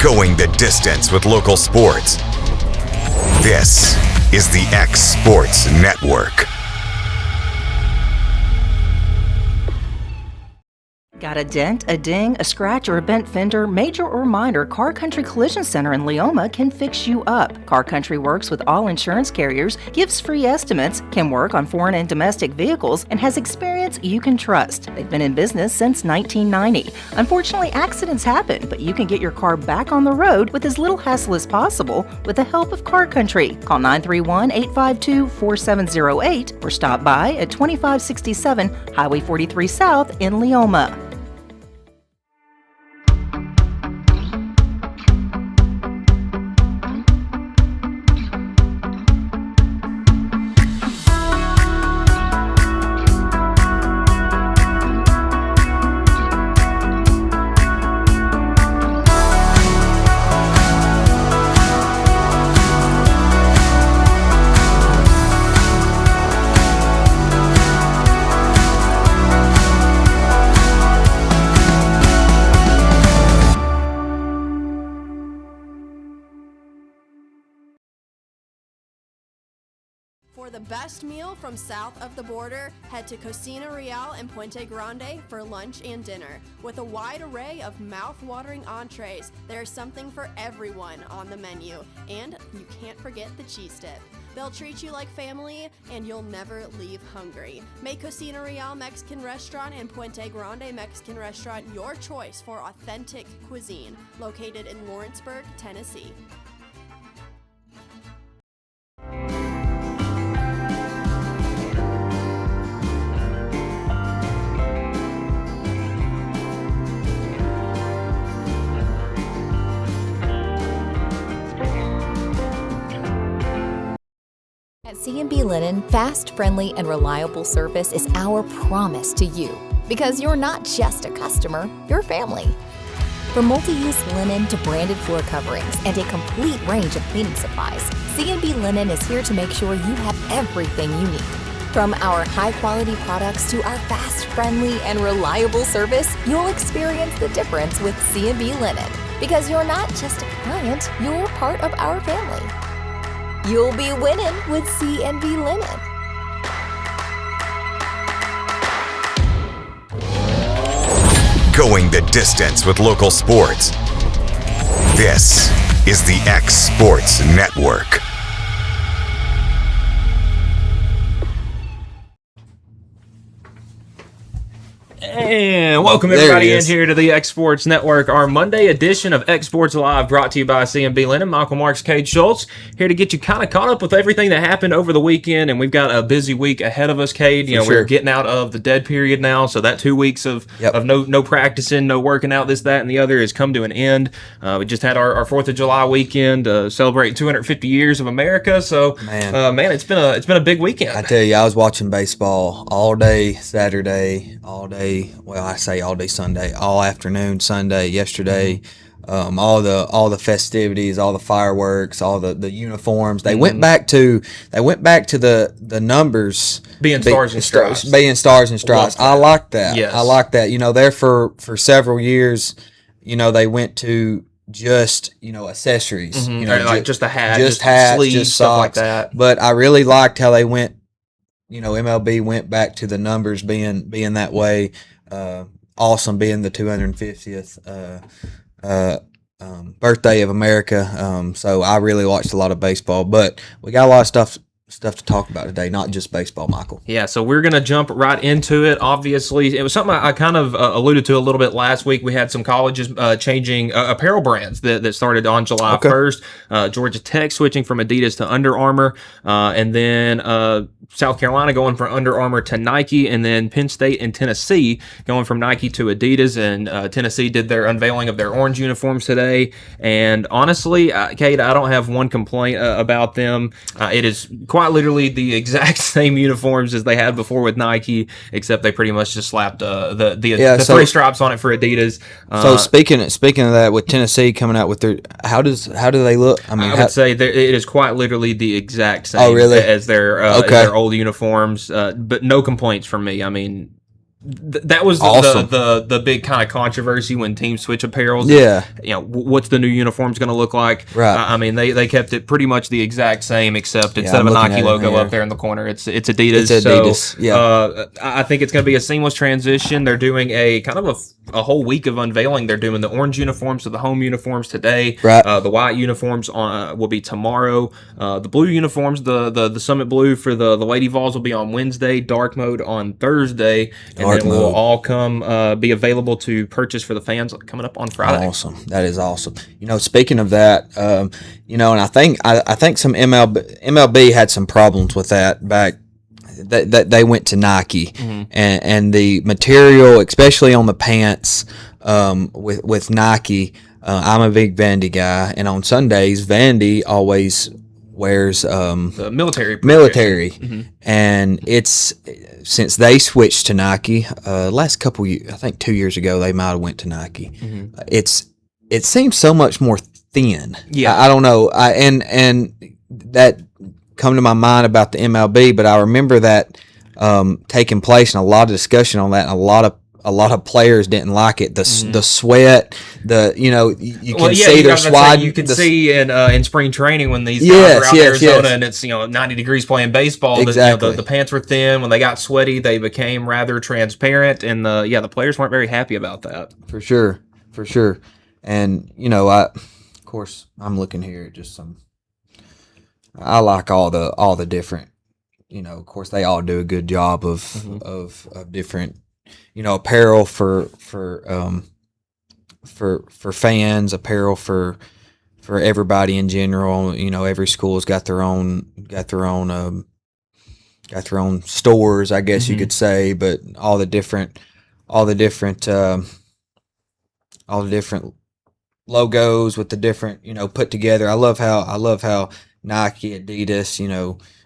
Going the distance with local sports. This is the X Sports Network. Got a dent, a ding, a scratch, or a bent fender? Major or minor, Car Country Collision Center in Leoma can fix you up. Car Country works with all insurance carriers, gives free estimates, can work on foreign and domestic vehicles, and has experience you can trust. They've been in business since 1990. Unfortunately, accidents happen, but you can get your car back on the road with as little hassle as possible with the help of Car Country. Call 931-852-4708 or stop by at 2567 Highway 43 South in Leoma. For the best meal from south of the border, head to Cocina Real in Puente Grande for lunch and dinner. With a wide array of mouth-watering entrees, there's something for everyone on the menu. And you can't forget the cheese dip. They'll treat you like family, and you'll never leave hungry. Make Cocina Real Mexican Restaurant and Puente Grande Mexican Restaurant your choice for authentic cuisine, located in Lawrenceburg, Tennessee. At C&B Linen, fast, friendly, and reliable service is our promise to you. Because you're not just a customer, you're family. From multi-use linen to branded floor coverings and a complete range of cleaning supplies, C&B Linen is here to make sure you have everything you need. From our high-quality products to our fast, friendly, and reliable service, you'll experience the difference with C&B Linen. Because you're not just a client, you're part of our family. You'll be winning with C&B Linen. Going the distance with local sports. This is the X Sports Network. And welcome everybody in here to the X Sports Network, our Monday edition of X Sports Live, brought to you by C&B Linen. Michael Marks, Kade Shultz, here to get you kind of caught up with everything that happened over the weekend, and we've got a busy week ahead of us, Kade. We're getting out of the dead period now, so that 2 weeks of no practicing, no working out, this, that, and the other has come to an end. We just had our 4th of July weekend, celebrating 250 years of America. So, man, it's been a big weekend. I tell you, I was watching baseball all day Saturday, all day. Well, I say all day Sunday, all afternoon Sunday, yesterday, all the festivities, all the fireworks, all the uniforms. They went back to the numbers being stars and stripes. Being stars and stripes. I like that. Yes. I like that. There for several years, they went to just accessories. Like just a hat, just hats, sleeves, just stuff socks. like that. But I really liked how they went. MLB went back to the numbers being that way. Awesome being the 250th birthday of America. So I really watched a lot of baseball, but we got a lot of stuff to talk about today, not just baseball, Michael. Yeah, so we're going to jump right into it. Obviously, it was something I kind of alluded to a little bit last week. We had some colleges changing apparel brands that started on July 1st. Georgia Tech switching from Adidas to Under Armour, and then South Carolina going from Under Armour to Nike, and then Penn State and Tennessee going from Nike to Adidas, and Tennessee did their unveiling of their orange uniforms today. And honestly, Kade, I don't have one complaint about them. It is quite literally the exact same uniforms as they had before with Nike, except they pretty much just slapped the three stripes on it for Adidas. So speaking of that, with Tennessee coming out with their, how do they look? I would say it is quite literally the exact same really? as their old uniforms, but no complaints from me. I mean, That was awesome. the big kind of controversy when teams switch apparel. Yeah. What's the new uniforms going to look like? Right. I mean, they kept it pretty much the exact same, except instead of a Nike logo up there in the corner, it's Adidas. It's Adidas. So, I think it's going to be a seamless transition. They're doing a kind of a whole week of unveiling. They're doing the orange uniforms, so the home uniforms today. Right. The white uniforms will be tomorrow. The blue uniforms, the Summit Blue for the Lady Vols will be on Wednesday. Dark mode on Thursday. And then will all come be available to purchase for the fans coming up on Friday. Awesome, that is awesome. Speaking of that, and I think some MLB had some problems with that back. That they went to Nike, and the material, especially on the pants, with Nike. I'm a big Vandy guy, and on Sundays, Vandy always wears the military, and it's since they switched to Nike last couple years, I think 2 years ago they might have went to Nike. It seems so much more thin. I don't know, and that come to my mind about the MLB, but I remember that taking place and a lot of discussion on that, and a lot of players didn't like it. The sweat, you can see their swat. You can see in spring training when these guys are out in Arizona and it's 90 degrees playing baseball. Exactly. The pants were thin. When they got sweaty, they became rather transparent, and the players weren't very happy about that. For sure. And of course, I'm looking here at just some. I like all the different. Of course, they all do a good job of different. Apparel for fans, apparel for everybody in general. Every school's got their own stores, I guess you could say, but all the different logos with the different put together. I love how Nike, Adidas,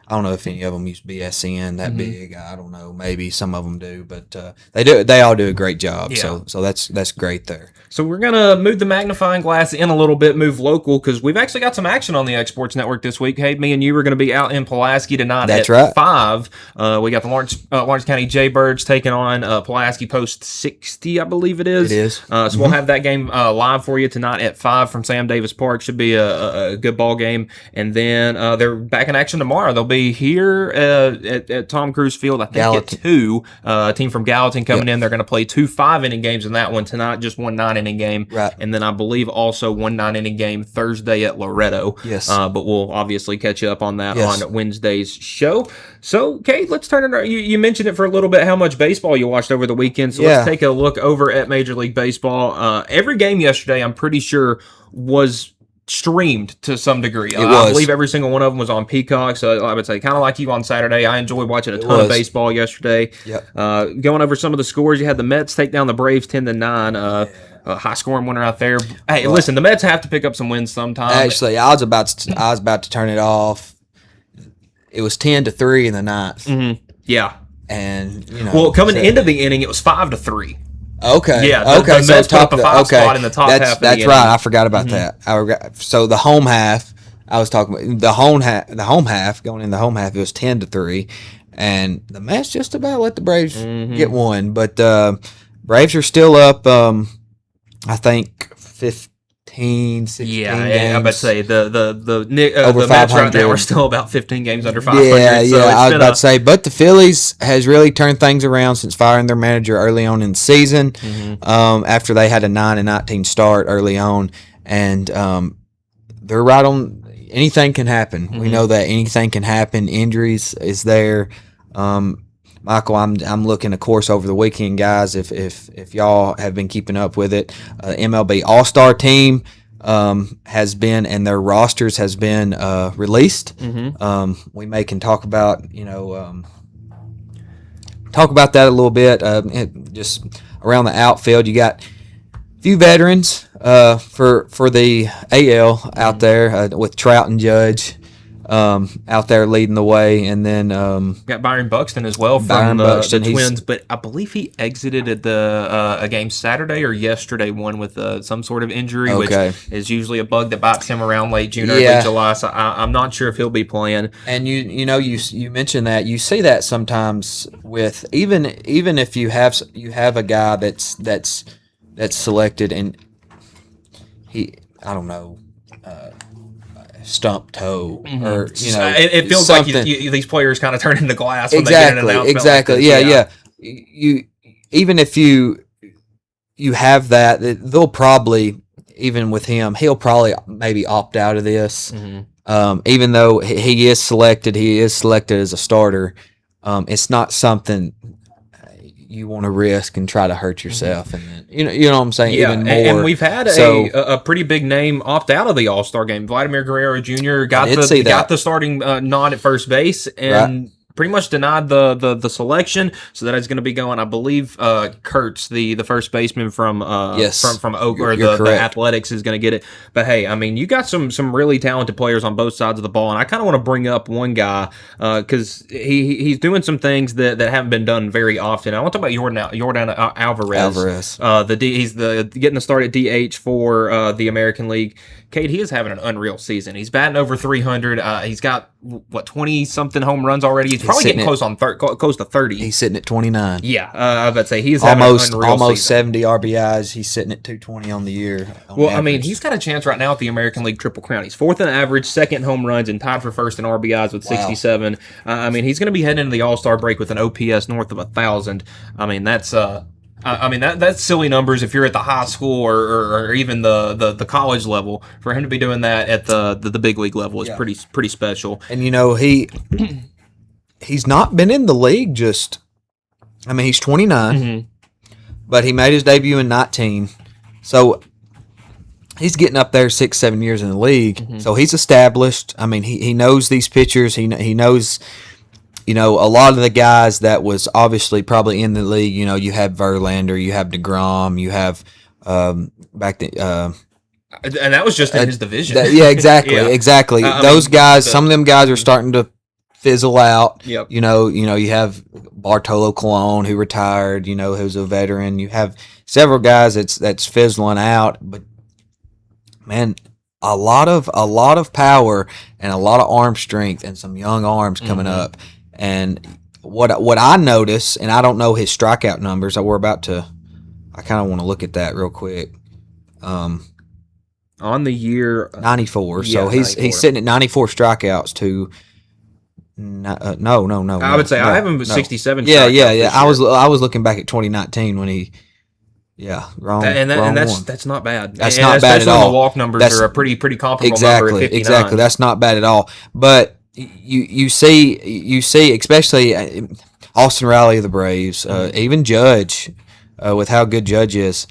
I don't know if any of them use BSN that big. I don't know. Maybe some of them do, but they all do a great job. Yeah. So that's great there. So we're gonna move the magnifying glass in a little bit, move local, because we've actually got some action on the X Sports Network this week. Hey, me and you are going to be out in Pulaski tonight at 5. We got the Lawrence County Jaybirds taking on Pulaski Post 60, I believe it is. It is. So we'll have that game live for you tonight at 5 from Sam Davis Park. Should be a good ball game. And then they're back in action tomorrow. They'll be here at Tom Cruise Field, I think, Gallatin. at 2. A team from Gallatin coming in. They're going to play 2 5-inning games in that one tonight, just 1 9-inning game. Right. And then I believe also 1 9-inning game Thursday at Loretto. Yes. But we'll obviously catch you up on that on Wednesday's show. So, Kate, let's turn it around. You mentioned it for a little bit, how much baseball you watched over the weekend. So let's take a look over at Major League Baseball. Every game yesterday, I'm pretty sure, was streamed to some degree. I believe every single one of them was on Peacock. So I would say, kind of like you on Saturday, I enjoyed watching a ton of baseball yesterday. Yep. Going over some of the scores, you had the Mets take down the Braves 10-9. High scoring winner out there. Hey, listen, the Mets have to pick up some wins sometime. Actually, I was about to turn it off. It was 10-3 in the ninth. Yeah. And coming into the inning, it was 5-3. Okay. Yeah. The Mets put up a 5 spot in the top half. That's right. I forgot about that. So the home half, I was talking about the home half. Going in the home half, it was 10-3, and the Mets just about let the Braves get one. But Braves are still up. I think 15, 16 games. Yeah, I would say the over Mets right 500. now are still about 15 games under 500. Yeah, I was about to say, but the Phillies has really turned things around since firing their manager early on in the season. After they had a 9-19 start early on, and they're right on. Anything can happen. We know that anything can happen. Injuries is there. Michael, I'm looking, of course, over the weekend, guys. If y'all have been keeping up with it, MLB All-Star Team has been, and their rosters has been released. We can talk about that a little bit. Just around the outfield, you got a few veterans for the AL out there with Trout and Judge. out there leading the way, and then got Byron Buxton as well from the Twins, but I believe he exited at a game Saturday or yesterday, one with some sort of injury, which is usually a bug that bites him around late June, early July. So I'm not sure if he'll be playing. And you mentioned that you see that sometimes with even if you have a guy that's selected and I don't know. Stump toe, or it feels something. Like these players kind of turn into glass when exactly, they get an announcement. Exactly, like yeah. You even if you have that, they'll probably, even with him, he'll probably maybe opt out of this. Even though he is selected as a starter. It's not something you want to risk and try to hurt yourself, and then, you know what I'm saying. Yeah, even more. And we've had a pretty big name opt out of the All-Star game. Vladimir Guerrero Jr. got the starting nod at first base, and pretty much denied the selection. So that is going to be going, I believe, Kurtz, the first baseman from Oak, or the Athletics, is going to get it. But hey, I mean, you got some really talented players on both sides of the ball, and I kind of want to bring up one guy because he's doing some things that haven't been done very often. I want to talk about Jordan Alvarez. He's getting the start at DH for the American League. Kade, he is having an unreal season. He's batting over 300. He's got 20-something home runs already. He's probably getting close to 30. He's sitting at 29. Yeah, I was about to say he's having an unreal season. 70 RBIs. He's sitting at 220 on the year. I mean, he's got a chance right now at the American League Triple Crown. He's fourth in average, second in home runs, and tied for first in RBIs with 67. I mean, he's going to be heading into the All-Star break with an OPS north of 1,000. I mean, that's silly numbers if you're at the high school or even the college level. For him to be doing that at the big league level is pretty special. And he's not been in the league he's 29, but he made his debut in 19. So he's getting up there 6-7 years in the league. So he's established. I mean, he knows these pitchers. He knows. A lot of the guys that was obviously probably in the league, you have Verlander, you have DeGrom, you have back then. And that was just in his division. Exactly. Those guys, some of them guys are starting to fizzle out. Yep. You have Bartolo Colon, who retired, who's a veteran. You have several guys that's fizzling out, but man, a lot of power and a lot of arm strength and some young arms coming up. And what I notice, and I don't know his strikeout numbers. I kind of want to look at that real quick. On the year 94. So he's sitting at 94 strikeouts to no. I would say I have him at 67. Yeah. I was looking back at 2019 when he. Yeah, wrong. And that's that's not bad. That's not bad at all. The walk numbers are a pretty comparable number at 59. Exactly. That's not bad at all. But you see, especially Austin Riley of the Braves, even Judge, with how good Judge is,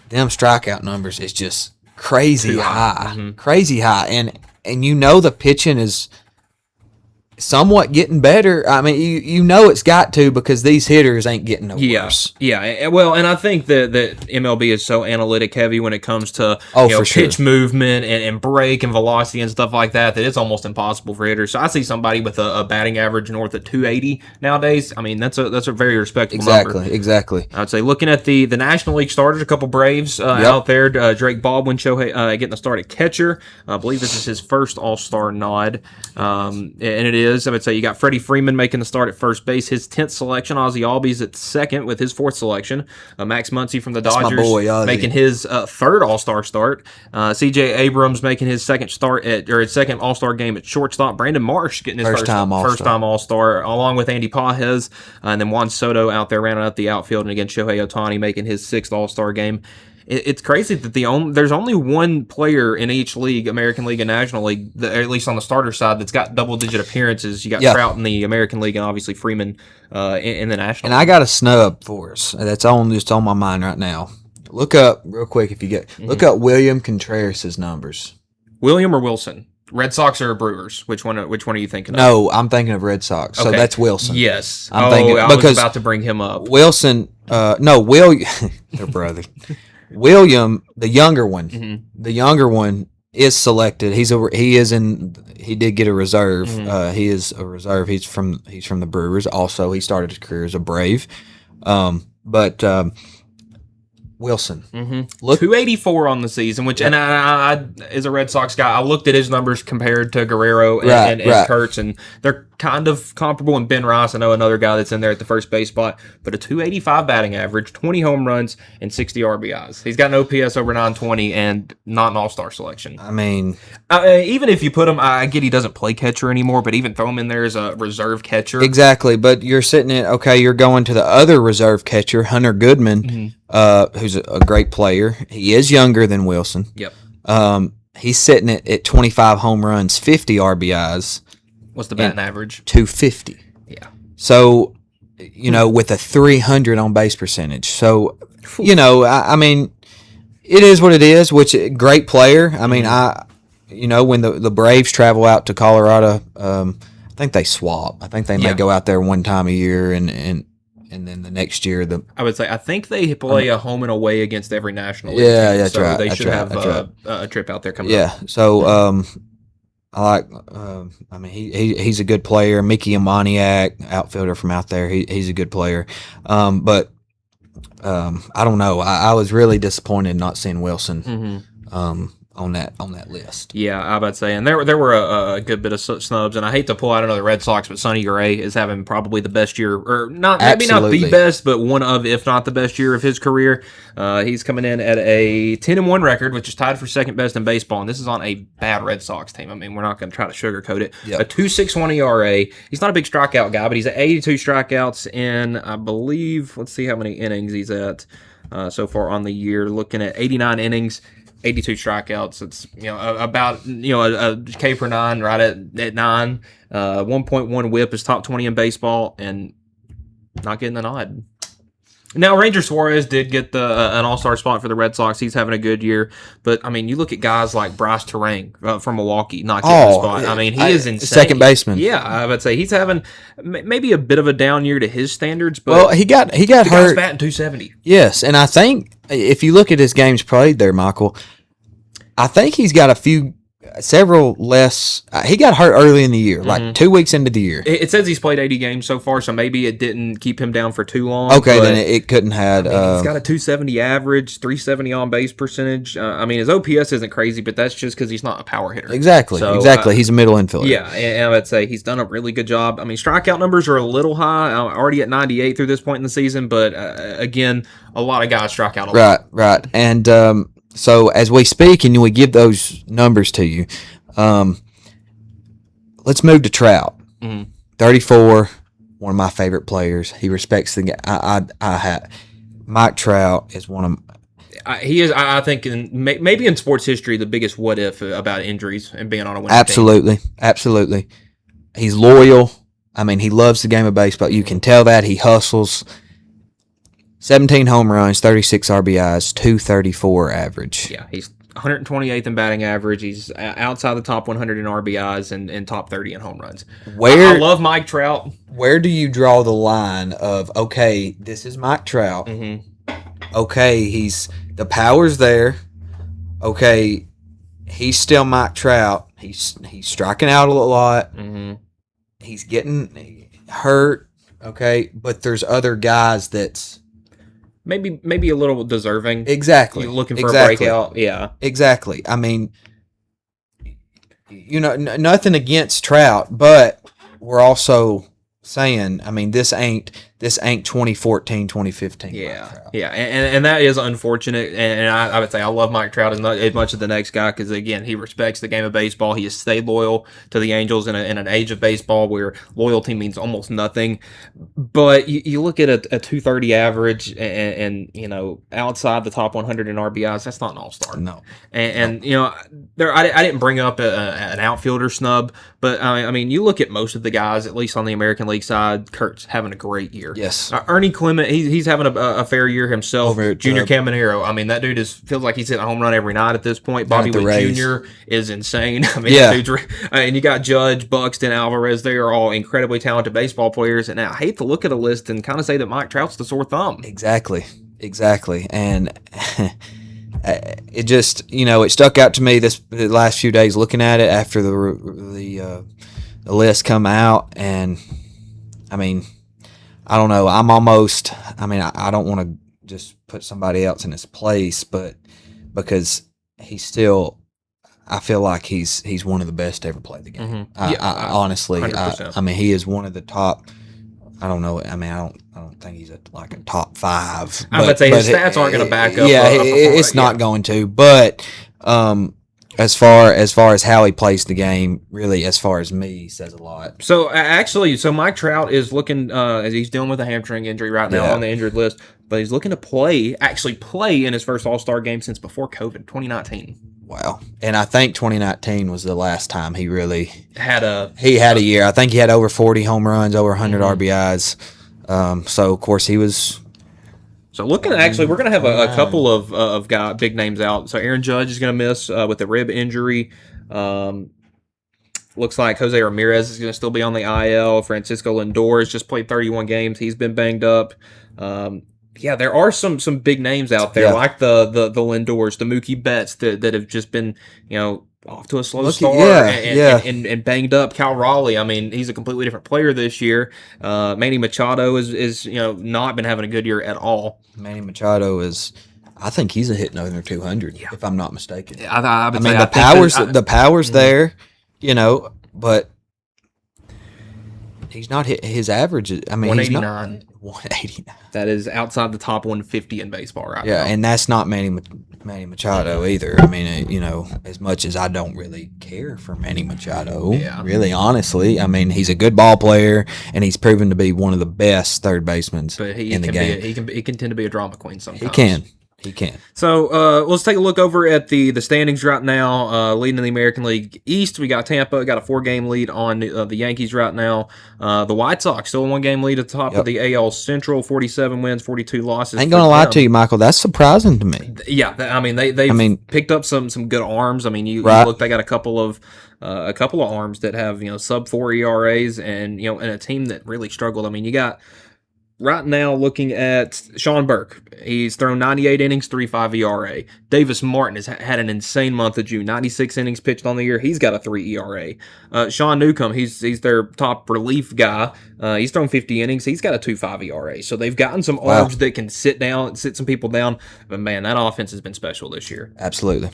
them strikeout numbers is just crazy high, crazy high, and the pitching is somewhat getting better. I mean, it's got to, because these hitters ain't getting no worse. Yeah. Well, and I think that MLB is so analytic heavy when it comes to pitch movement and break and velocity and stuff like that it's almost impossible for hitters. So I see somebody with a batting average north of 280 nowadays. I mean, that's a very respectable number. Exactly. I'd say looking at the National League starters, a couple Braves out there. Drake Baldwin, Shohei getting the start at catcher. I believe this is his first All-Star nod, and it is. I would say you got Freddie Freeman making the start at first base, his 10th selection. Ozzie Albies at second with his 4th selection. Max Muncy from the Dodgers making his 3rd All-Star start. C.J. Abrams making his second second All-Star game at shortstop. Brandon Marsh getting his first time All-Star, along with Andy Pages, and then Juan Soto out there rounding out the outfield, and again Shohei Ohtani making his 6th All-Star game. It's crazy that there's only one player in each league, American League and National League, at least on the starter side, that's got double-digit appearances. You got Trout in the American League and obviously Freeman in the National League. And I got a snub for us. That's just on my mind right now. Look up real quick if you get. Look up William Contreras' numbers. William or Wilson? Red Sox or Brewers? Which one are you thinking of? No, I'm thinking of Red Sox. So that's Wilson. Yes. I was about to bring him up. Wilson. William, their brother. William, the younger one, is selected. He did get a reserve. He is a reserve. He's from the Brewers. Also, he started his career as a Brave. But Wilson, look, 284 on the season, which and I as a Red Sox guy, I looked at his numbers compared to Guerrero and Kurtz, and they're kind of comparable. And Ben Rice, I know another guy that's in there at the first base spot, but a 285 batting average, 20 home runs, and 60 RBIs. He's got an OPS over 920 and not an all-star selection. I mean, even if you put him, I get he doesn't play catcher anymore, but even throw him in there as a reserve catcher. Exactly, but you're sitting at, okay, you're going to the other reserve catcher, Hunter Goodman, who's a great player. He is younger than Wilson. Yep. He's sitting at 25 home runs, 50 RBIs. What's the batting average? 250. Yeah. So, with a 300 on base percentage. So, I mean, it is what it is, which great player. I mean, when the Braves travel out to Colorado, I think they swap. I think they may go out there one time a year and then the next year I think they play a home and away against every National League team, that's right. They should have a trip out there coming up. Yeah. So I like. I mean, he's a good player. Mickey Amaniak, outfielder from out there. He's a good player. But I don't know. I was really disappointed not seeing Wilson. On that list. Yeah, I about to say, and there were a good bit of snubs, and I hate to pull out another Red Sox, but Sonny Gray is having probably the best year, or maybe not the best, but one of, if not the best year of his career. He's coming in at a 10-1 record, which is tied for second best in baseball, and this is on a bad Red Sox team. I mean, we're not going to try to sugarcoat it. Yep. A 2.61 ERA. He's not a big strikeout guy, but he's at 82 strikeouts in, I believe, let's see how many innings he's at so far on the year. Looking at 89 innings. 82 strikeouts. It's about a K per nine, right at 9. 1.1 WHIP is top 20 in baseball, and not getting the nod. Now, Ranger Suarez did get an all-star spot for the Red Sox. He's having a good year. But, I mean, you look at guys like Bryce Terang from Milwaukee not getting the spot. I mean, he is insane. Second baseman. Yeah, I would say he's having maybe a bit of a down year to his standards. But well, he got hurt. Guy's batting 270. Yes, and I think if you look at his games played there, Michael, I think he's got several less. He got hurt early in the year, like 2 weeks into the year. It says he's played 80 games so far, so maybe it didn't keep him down for too long. Okay, then it couldn't have. He's got a 270 average, 370 on base percentage. I mean, his OPS isn't crazy, but that's just because he's not a power hitter. Exactly. He's a middle infielder. Yeah, and I would say he's done a really good job. I mean, strikeout numbers are a little high, already at 98 through this point in the season, but again, a lot of guys strike out a lot. Right. And so as we speak and we give those numbers to you, let's move to Trout. 34, one of my favorite players. He respects the game. Mike Trout is one of. He is, I think, maybe in sports history, the biggest what if about injuries and being on a winning team. Absolutely. He's loyal. I mean, he loves the game of baseball. You can tell that. He hustles. 17 home runs, 36 RBIs, 234 average. Yeah, he's 128th in batting average. He's outside the top 100 in RBIs and top 30 in home runs. I love Mike Trout. Where do you draw the line of, okay, this is Mike Trout. Okay, the power's there. Okay, he's still Mike Trout. He's striking out a lot. He's getting hurt. Okay, but there's other guys that's maybe a little deserving. Exactly. You're looking for a breakout. Yeah. Exactly. I mean, nothing against Trout, but we're also saying, I mean, this ain't 2014, 2015. Yeah, and that is unfortunate. And I would say I love Mike Trout as much as the next guy because, again, he respects the game of baseball. He has stayed loyal to the Angels in an age of baseball where loyalty means almost nothing. But you look at a 230 average and outside the top 100 in RBIs, that's not an all-star. No. And I didn't bring up an outfielder snub, but I mean, you look at most of the guys, at least on the American League side, Kurt's having a great year. Yes. Ernie Clement, he's having a fair year himself. Junior Caminero, I mean, that dude feels like he's hitting a home run every night at this point. Bobby Witt Jr. is insane. I mean, and you got Judge, Buxton, Alvarez. They are all incredibly talented baseball players. And I hate to look at a list and kind of say that Mike Trout's the sore thumb. Exactly. And it just, it stuck out to me the last few days looking at it after the list come out, and I mean, I don't know. I don't want to just put somebody else in his place, but because I feel like he's one of the best to ever play the game. I honestly, he is one of the top. I don't know. I don't think he's a top 5. I would say his stats aren't going to back up. Yeah, it's not going to. But as far as how he plays the game, really, as far as me, says a lot. So Mike Trout is looking as he's dealing with a hamstring injury right now on the injured list, but he's looking to actually play in his first All-Star game since before COVID, 2019. Wow. And I think 2019 was the last time he really had a year. I think he had over 40 home runs, over 100 RBIs. So, of course, he was. So, looking at we're going to have a couple of big names out. So, Aaron Judge is going to miss with a rib injury. Looks like Jose Ramirez is going to still be on the IL. Francisco Lindor has just played 31 games. He's been banged up. There are some big names out there, like the Lindors, the Mookie Betts that have just been, off to a slow start and banged up. Cal Raleigh, I mean, he's a completely different player this year. Manny Machado is not been having a good year at all. Manny Machado I think he's a hitting over 200, if I'm not mistaken. The power's there, but he's not hit his average. I mean, 189. 189. That is outside the top 150 in baseball right now. Yeah, and that's not Manny Machado either. I mean, as much as I don't really care for Manny Machado, really, honestly, I mean, he's a good ball player, and he's proven to be one of the best third basemen in the game. He can tend to be a drama queen sometimes. He can. So let's take a look over at the standings right now. Leading in the American League East, we got Tampa, got a 4-game lead on the Yankees right now. The White Sox still a 1-game lead at the top of the AL Central, 47 wins, 42 losses. I ain't gonna lie to you, Michael. That's surprising to me. Yeah, I mean they picked up some good arms. I mean you look, they got a couple of arms that have sub 4 ERAs and and a team that really struggled. I mean you got. Right now, looking at Sean Burke, he's thrown 98 innings, 3.5 ERA. Davis Martin has had an insane month of June, 96 innings pitched on the year. He's got a 3 ERA. Sean Newcomb, he's their top relief guy. He's thrown 50 innings. He's got a 2.5 ERA. So they've gotten some arms that can sit some people down. But man, that offense has been special this year. Absolutely.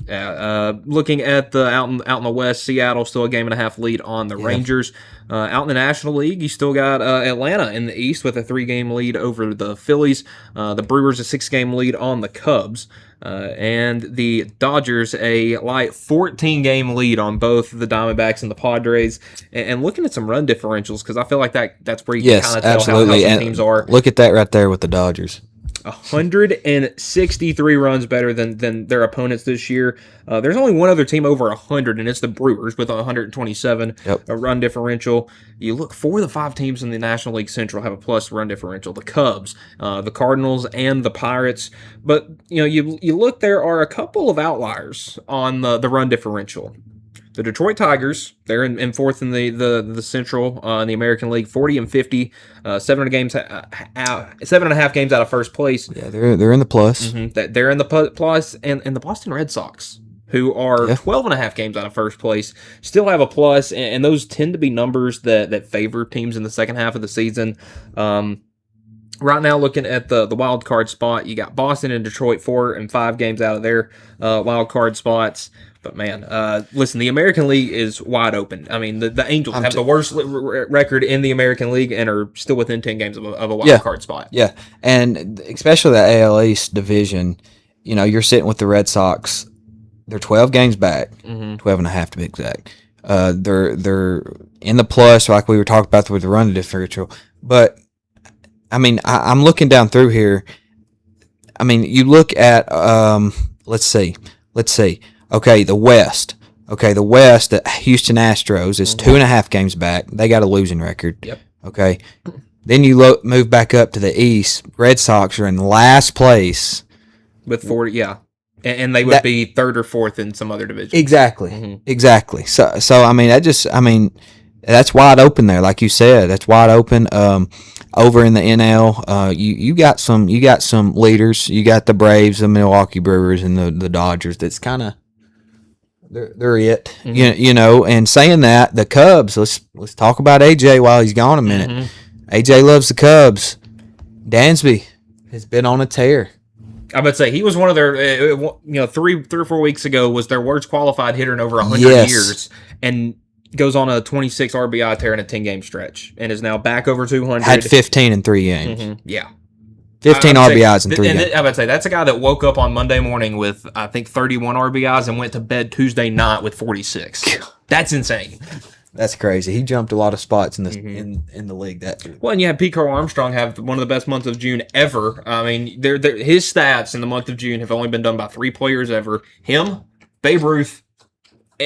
Looking at out in the West, Seattle still a 1.5 game lead on the Rangers. Out in the National League, you still got Atlanta in the East with a 3-game lead over the Phillies. The Brewers a 6-game lead on the Cubs. And the Dodgers a light 14-game lead on both the Diamondbacks and the Padres. And looking at some run differentials, because I feel like that's where you can kind of tell how some teams are. Look at that right there with the Dodgers. 163 runs better than their opponents this year. There's only one other team over 100, and it's the Brewers with 127 run differential. You look, 4 of the 5 teams in the National League Central have a plus run differential. The Cubs, the Cardinals, and the Pirates. But you look, there are a couple of outliers on the run differential. The Detroit Tigers, they're in 4th in the Central in the American League, 40-50, 7.5 games out of first place. Yeah, they're in the plus. Mm-hmm. They're in the plus, and the Boston Red Sox, who are 12.5 games out of first place, still have a plus, and those tend to be numbers that favor teams in the second half of the season. Right now, looking at the wild card spot, you got Boston and Detroit 4 and 5 games out of their wild card spots. But man, listen, the American League is wide open. I mean, the Angels have the worst record in the American League and are still within 10 games of a wild card spot. Yeah, and especially the AL East division, you're sitting with the Red Sox. They're 12 games back, 12 and a half to be exact. They're in the plus, like we were talking about with the run differential. But I mean, I'm looking down through here. I mean, you look at let's see. Okay, the West. The Houston Astros is 2.5 games back. They got a losing record. Yep. Okay. Then you move back up to the East. Red Sox are in last place with 40. Yeah, and they would be 3rd or 4th in some other division. Exactly. Exactly. So I mean, that's wide open there, like you said. That's wide open. over in the NL, you got some leaders. You got the Braves, the Milwaukee Brewers, and the Dodgers. That's kind of they're it. You know. And saying that, the Cubs. Let's talk about AJ while he's gone a minute. AJ loves the Cubs. Dansby has been on a tear. I would say he was one of their, 3 or 4 weeks ago was their worst qualified hitter in over 100 years, and goes on a 26 RBI tear in a 10-game stretch, and is now back over 200. Had 15 in 3 games. Yeah. 15 RBIs in 3 games. I would say that's a guy that woke up on Monday morning with, I think, 31 RBIs and went to bed Tuesday night with 46. That's insane. That's crazy. He jumped a lot of spots in the in the league that year. Well, and you had Pete Crow Armstrong have one of the best months of June ever. I mean, his stats in the month of June have only been done by 3 players ever: him, Babe Ruth,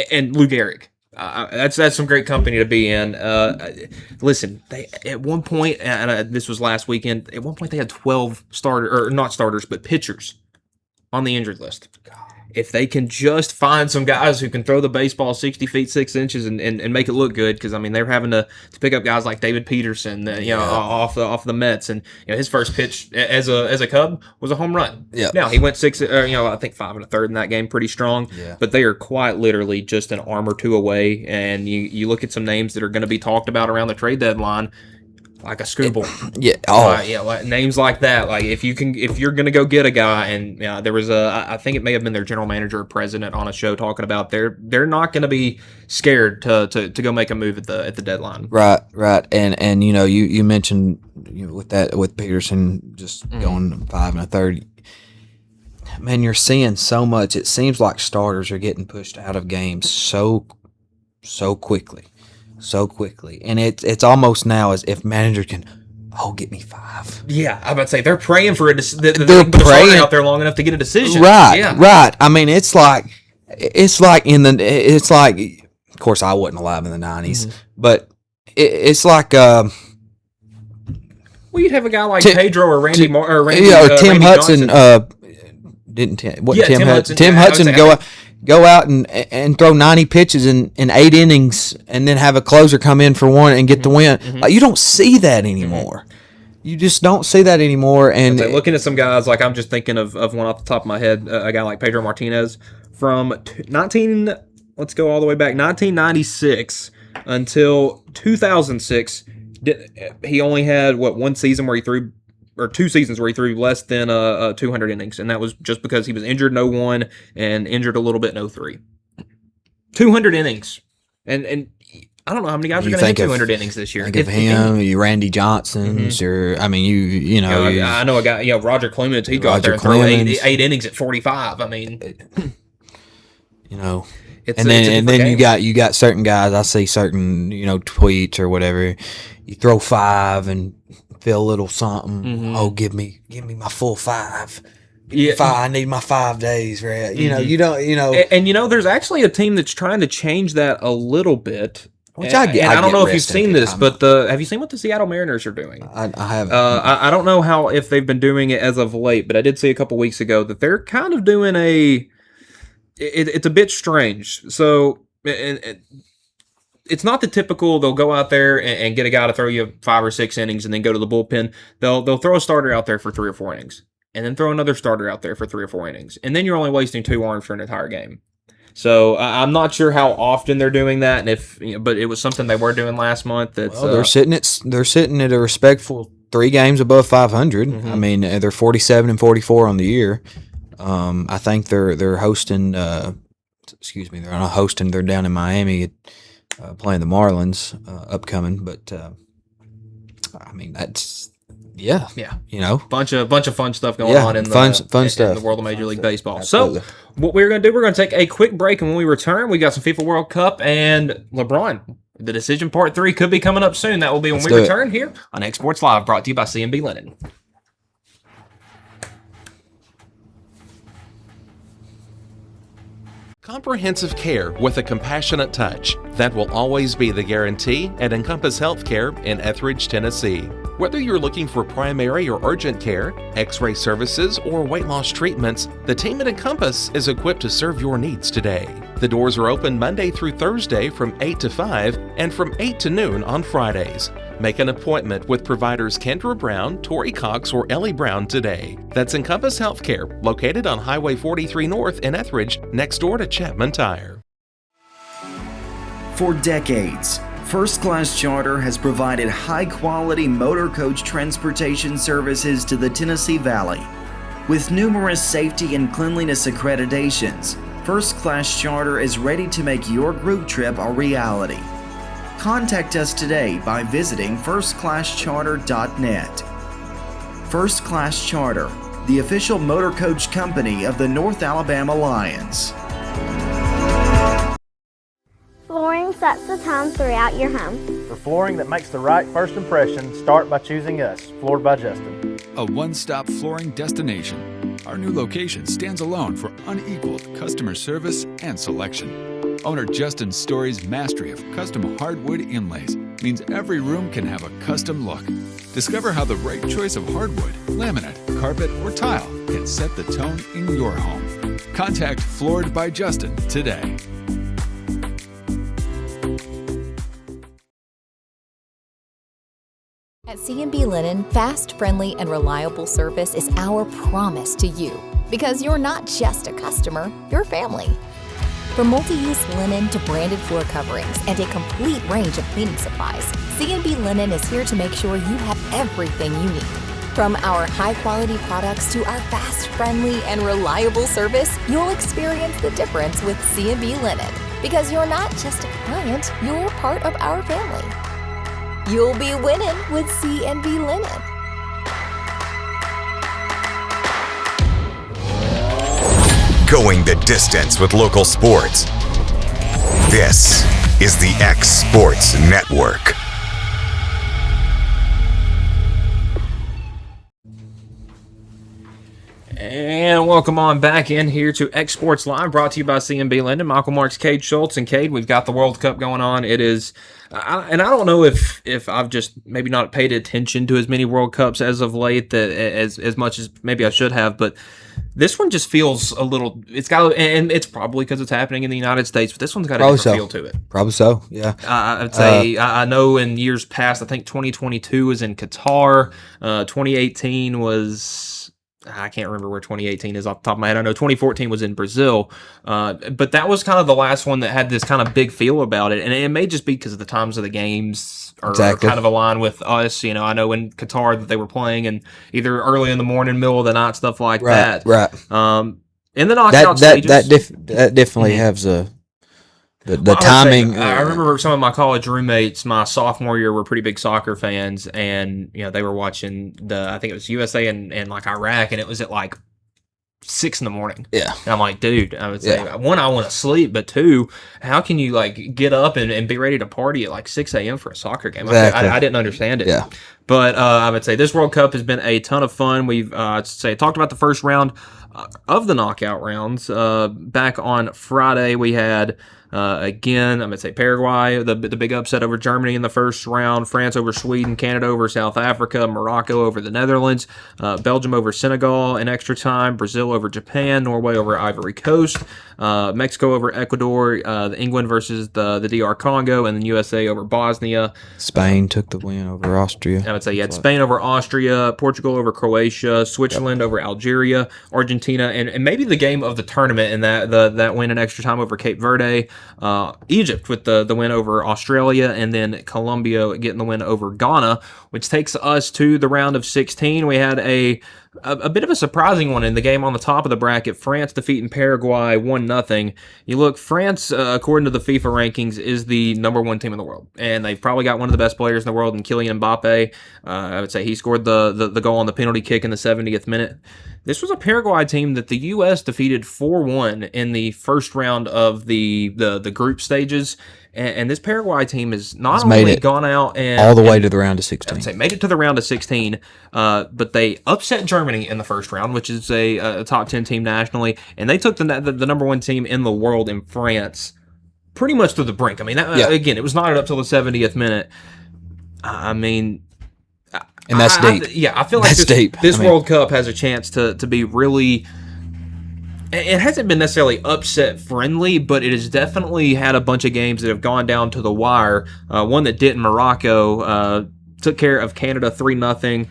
and Lou Gehrig. That's some great company to be in. Listen, they at one point, and this was last weekend. At one point, they had 12 not starters, but pitchers on the injured list. If they can just find some guys who can throw the baseball 60 feet 6 inches and make it look good, because I mean they're having to pick up guys like David Peterson, off the Mets, and his first pitch as a Cub was a home run. Yeah. Now he went 6, I think 5 1/3 in that game, pretty strong. Yeah. But they are quite literally just an arm or two away, and you look at some names that are going to be talked about around the trade deadline. Like a Scooble. Like names like that. Like if you're gonna go get a guy, and there was I think it may have been their general manager or president on a show talking about they're not gonna be scared to go make a move at the deadline. Right. And you mentioned with Peterson just going 5 1/3. Man, you're seeing so much. It seems like starters are getting pushed out of games so quickly. And it's almost now as if managers can, get me 5. Yeah, I'm about to say they're praying for they're praying out there long enough to get a decision. Right, yeah. Right. I mean, it's like, of course I wasn't alive in the 90s, but it's like, well, you'd have a guy like Pedro or Randy Tim Randy Hudson. Johnson. Tim Hudson go out and throw 90 pitches in 8 innings, and then have a closer come in for 1 and get the win. Like, you don't see that anymore. You just don't see that anymore. And looking at some guys, like I'm just thinking of one off the top of my head, a guy like Pedro Martinez from let's go all the way back, 1996 until 2006. He only had 1 season where he threw, or 2 seasons where he threw less than 200 innings, and that was just because he was injured in 01 and injured a little bit in 03. 200 innings, and I don't know how many guys are going to hit 200 innings this year. Think of him, you Randy Johnson's, or I mean, you know. I know a guy, Roger Clemens. He'd go out there and throw 8 innings at 45. I mean, and then you got certain guys. I see certain tweets or whatever. You throw 5 and feel a little something. Oh, give me my full 5. Yeah, 5. I need my 5 days, right? You don't. And there's actually a team that's trying to change that a little bit. Which I don't know if you've seen this, but have you seen what the Seattle Mariners are doing? I haven't. I don't know if they've been doing it as of late, but I did see a couple weeks ago that they're kind of doing it's a bit strange. So, it's not the typical, they'll go out there and get a guy to throw you 5 or 6 innings and then go to the bullpen. They'll throw a starter out there for 3 or 4 innings, and then throw another starter out there for 3 or 4 innings, and then you're only wasting 2 arms for an entire game. So I'm not sure how often they're doing that, and but it was something they were doing last month. They're sitting at a respectful 3 games above 500. I mean, they're 47 and 44 on the year. I think they're hosting. They're not hosting. They're down in Miami playing the Marlins upcoming. But I mean, that's yeah. bunch of fun stuff going on in the world of Major League Baseball. Absolutely. So what we're going to do, we're going to take a quick break, and when we return, we got some FIFA World Cup and LeBron. The decision part 3 could be coming up soon. That will be when we return here on X Sports Live, brought to you by C&B Linen. Comprehensive care with a compassionate touch. That will always be the guarantee at Encompass Healthcare in Etheridge, Tennessee. Whether you're looking for primary or urgent care, x-ray services, or weight loss treatments, the team at Encompass is equipped to serve your needs today. The doors are open Monday through Thursday from 8 to 5 and from 8 to noon on Fridays. Make an appointment with providers Kendra Brown, Tori Cox, or Ellie Brown today. That's Encompass Healthcare, located on Highway 43 North in Etheridge, next door to Chapman Tire. For decades, First Class Charter has provided high-quality motor coach transportation services to the Tennessee Valley. With numerous safety and cleanliness accreditations, First Class Charter is ready to make your group trip a reality. Contact us today by visiting firstclasscharter.net. First Class Charter, the official motor coach company of the North Alabama Lions. Flooring sets the tone throughout your home. For flooring that makes the right first impression, start by choosing us, Floored by Justin. A one-stop flooring destination. Our new location stands alone for unequaled customer service and selection. Owner Justin Story's mastery of custom hardwood inlays means every room can have a custom look. Discover how the right choice of hardwood, laminate, carpet, or tile can set the tone in your home. Contact Floored by Justin today. At C&B Linen, fast, friendly, and reliable service is our promise to you. Because you're not just a customer, you're family. From multi-use linen to branded floor coverings and a complete range of cleaning supplies, C&B Linen is here to make sure you have everything you need. From our high-quality products to our fast, friendly, and reliable service, you'll experience the difference with C&B Linen. Because you're not just a client, you're part of our family. You'll be winning with C&B Linen. Going the distance with local sports. This is the X Sports Network. And welcome on back in here to X Sports Live, brought to you by C&B Linden. Michael Marks, Kade Shultz, and Kade, we've got the World Cup going on. It is, and I don't know if I've just maybe not paid attention to as many World Cups as of late, that as much as maybe I should have, but this one just feels a little. It's got, and it's probably because it's happening in the United States, but this one's got a different feel to it. Probably so, yeah. I'd say I know in years past, I think 2022 was in Qatar, 2018 was. I can't remember where 2018 is off the top of my head. I know 2014 was in Brazil, but that was kind of the last one that had this kind of big feel about it, and it may just be because of the times of the games are kind of aligned with us. You know, I know in Qatar that they were playing and either early in the morning, middle of the night, stuff like that. Right. In the knockout stages, that definitely has the timing. I remember some of my college roommates my sophomore year were pretty big soccer fans, and you know they were watching I think it was USA and like Iraq, and it was at like 6 a.m. Yeah, and I'm like, dude, I would say one, I want to sleep, but two, how can you like get up and be ready to party at like 6 a.m. for a soccer game? Exactly. I didn't understand it. Yeah. But I would say this World Cup has been a ton of fun. We've talked about the first round of the knockout rounds. Back on Friday, we had again, I'm going to say Paraguay, the big upset over Germany in the first round, France over Sweden, Canada over South Africa, Morocco over the Netherlands, Belgium over Senegal in extra time, Brazil over Japan, Norway over Ivory Coast, Mexico over Ecuador, England versus the DR Congo, and then USA over Bosnia. Spain took the win over Austria. I would say you had Spain over Austria, Portugal over Croatia, Switzerland over Algeria, Argentina, and maybe the game of the tournament in that win in extra time over Cape Verde, Egypt with the win over Australia, and then Colombia getting the win over Ghana, which takes us to the round of 16. We had a bit of a surprising one in the game on the top of the bracket, France defeating Paraguay 1-0. You look, France, according to the FIFA rankings, is the number one team in the world, and they've probably got one of the best players in the world in Kylian Mbappe. I would say he scored the goal on the penalty kick in the 70th minute. This was a Paraguay team that the U.S. defeated 4-1 in the first round of the group stages. And this Paraguay team has not only gone out and all the way to the round of 16. I'd say made it to the round of 16, but they upset Germany in the first round, which is a top 10 team nationally, and they took the number one team in the world in France pretty much to the brink. I mean, again, it was knotted up till the 70th minute. I mean, and that's deep. I feel like this World Cup has a chance to be really. It hasn't been necessarily upset friendly, but it has definitely had a bunch of games that have gone down to the wire. One that did in Morocco, took care of Canada 3-0.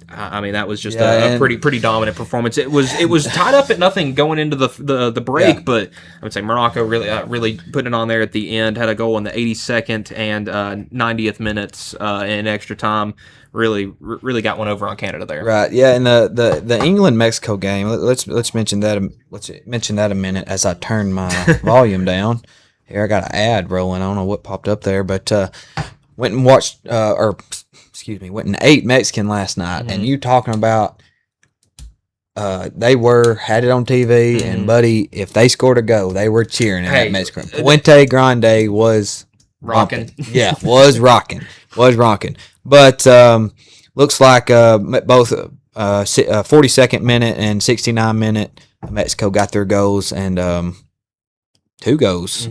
I mean, that was just a pretty dominant performance. It was tied up at nothing going into the break, but I would say Morocco really put it on there at the end. Had a goal in the 82nd and 90th minutes in extra time. Really got one over on Canada there. Right. Yeah, and the England-Mexico game. Let's mention that. Let's mention that a minute as I turn my volume down. Here, I got an ad rolling. I don't know what popped up there, but went and watched went and ate Mexican last night, and you talking about they had it on TV, and buddy, if they scored a goal, they were cheering at Mexican. Puente Grande was rocking. Yeah, was rocking. But looks like both 42nd minute and 69 minute Mexico got their goals, and 2 goals.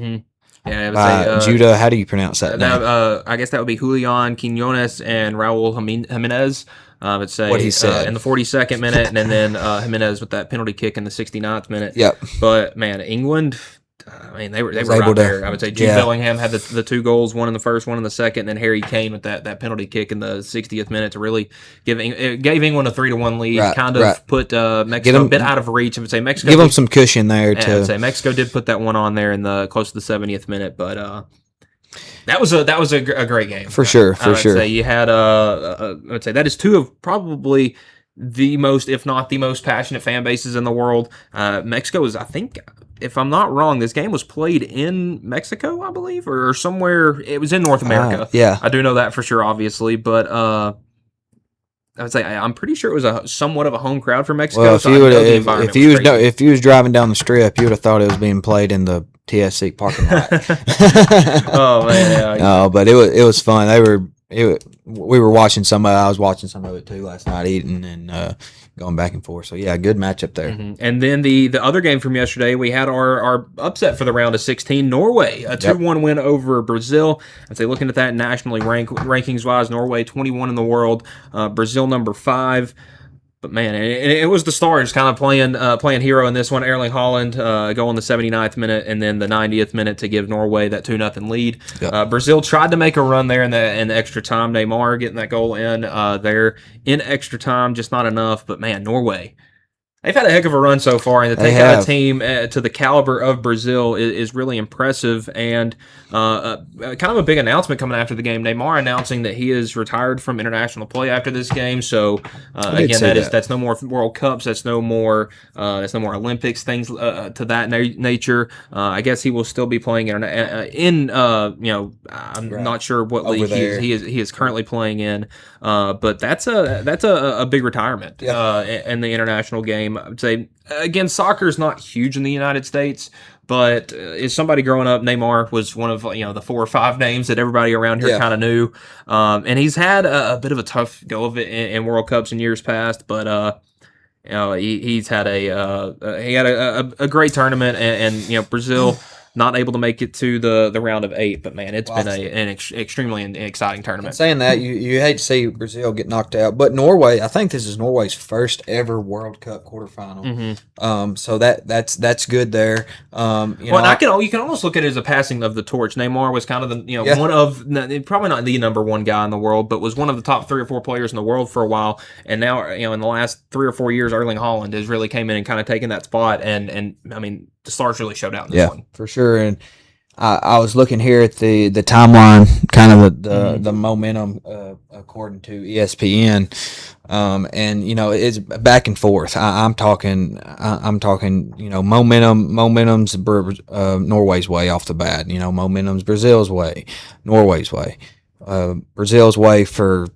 Yeah, by Judah, how do you pronounce that name? I guess that would be Julian Quinones and Raul Jimenez. I would say what he said in the 42nd minute, and then Jimenez with that penalty kick in the 69th minute. Yep. But man, England, I mean, they were right there. I would say Jude Bellingham had the 2 goals, one in the first, one in the second, and then Harry Kane with that penalty kick in the 60th minute to really gave England a 3-1 lead. Put Mexico a bit out of reach. I would say Mexico give them some cushion there. I would say Mexico did put that one on there in the close to the 70th minute, but that was a great game for sure. I would say you had I would say that is 2 of probably the most, if not the most passionate fan bases in the world. Mexico is, I think, if I'm not wrong, this game was played in Mexico, I believe, or somewhere. It was in North America. Yeah, I do know that for sure, obviously, but I would say I'm pretty sure it was somewhat of a home crowd for Mexico. Well, if you was driving down the strip, you would have thought it was being played in the TSC parking lot. Oh man, no, but it was fun. We were watching some of it. I was watching some of it too last night, eating and going back and forth. So yeah, good matchup there. And then the other game from yesterday, we had our upset for the round of 16. Norway, a 2-1 win over Brazil. I'd say looking at that nationally rankings wise, Norway 21 in the world, Brazil number 5. But man, it was the Stars kind of playing hero in this one. Erling Haaland going the 79th minute and then the 90th minute to give Norway that 2-0 lead. Yep. Brazil tried to make a run there in the extra time. Neymar getting that goal in there in extra time, just not enough. But man, Norway, they've had a heck of a run so far, and to take out a team to the caliber of Brazil is really impressive. And kind of a big announcement coming after the game. Neymar announcing that he is retired from international play after this game. So again, that's no more World Cups. That's no more Olympics, things to that nature. I guess he will still be playing in I'm not sure what league he is currently playing in. But that's a big retirement in the international game. I would say, again, soccer is not huge in the United States, but as somebody growing up, Neymar was one of the 4 or 5 names that everybody around here kind of knew. And he's had a bit of a tough go of it in World Cups in years past, but he's had a great tournament, and Brazil not able to make it to the round of 8, but man, it's been an extremely exciting tournament. And saying that, you hate to see Brazil get knocked out, but Norway, I think this is Norway's first ever World Cup quarterfinal. So that's good there. And you can almost look at it as a passing of the torch. Neymar was kind of the one of, probably not the number 1 guy in the world, but was one of the top 3 or 4 players in the world for a while. And now in the last 3 or 4 years, Erling Haaland has really came in and kind of taken that spot. And I mean, the Stars really showed out in this one. For sure. And I was looking here at the timeline, kind of the momentum according to ESPN, and it's back and forth. I'm talking momentum's Norway's way off the bat. Momentum's Brazil's way, Norway's way, Brazil's way for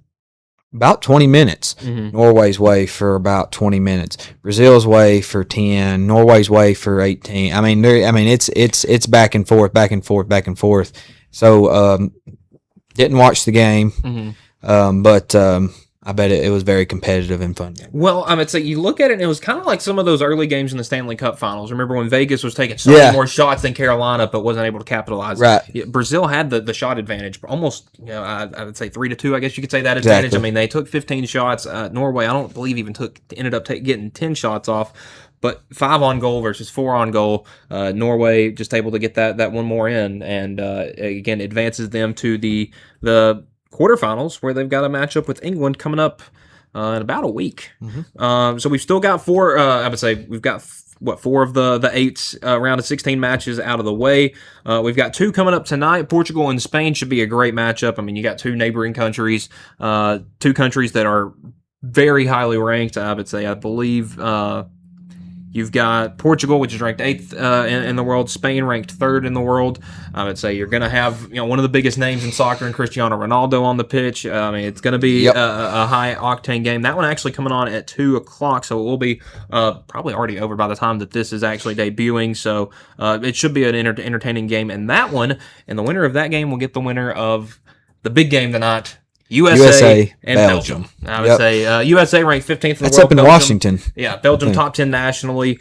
about 20 minutes. Norway's way for about 20 minutes. Brazil's way for 10. Norway's way for 18. I mean, it's back and forth, back and forth, back and forth. So didn't watch the game, but I bet it was very competitive and fun. Well, I would say you look at it, and it was kind of like some of those early games in the Stanley Cup Finals. Remember when Vegas was taking so many more shots than Carolina, but wasn't able to capitalize. Right. Brazil had the shot advantage, almost. I would say 3-2. I guess you could say that advantage. Exactly. I mean, they took 15 shots. Norway, I don't believe even ended up getting 10 shots off. But 5 on goal versus 4 on goal. Norway just able to get that one more in, and again advances them to the quarterfinals where they've got a matchup with England coming up in about a week. So we've still got four. I would say we've got 4 of the 8 round of 16 matches out of the way. We've got 2 coming up tonight. Portugal and Spain should be a great matchup. I mean, you got 2 neighboring countries, 2 countries that are very highly ranked. I would say, I believe. You've got Portugal, which is ranked 8th in the world. Spain ranked 3rd in the world. I would say you're going to have one of the biggest names in soccer in Cristiano Ronaldo on the pitch. I mean, it's going to be a high octane game. That one actually coming on at 2:00, so it will be probably already over by the time that this is actually debuting. So it should be an entertaining game in that one. And the winner of that game will get the winner of the big game tonight. USA and Belgium. I would say USA ranked 15th in the world. That's up in Washington. Yeah, Belgium top 10 nationally.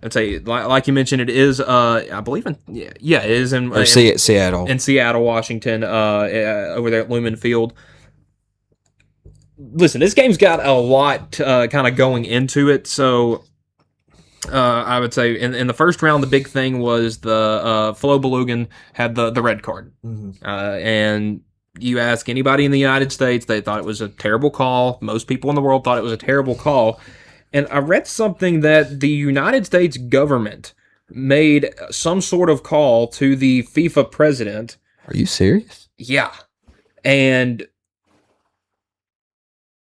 I'd say, like you mentioned, it is, I believe, it is in Seattle. In Seattle, Washington, over there at Lumen Field. Listen, this game's got a lot kind of going into it, so I would say in the first round, the big thing was the Flo Balogun had the red card. And you ask anybody in the United States, they thought it was a terrible call. Most people in the world thought it was a terrible call. And I read something that the United States government made some sort of call to the FIFA president. Are you serious? Yeah. And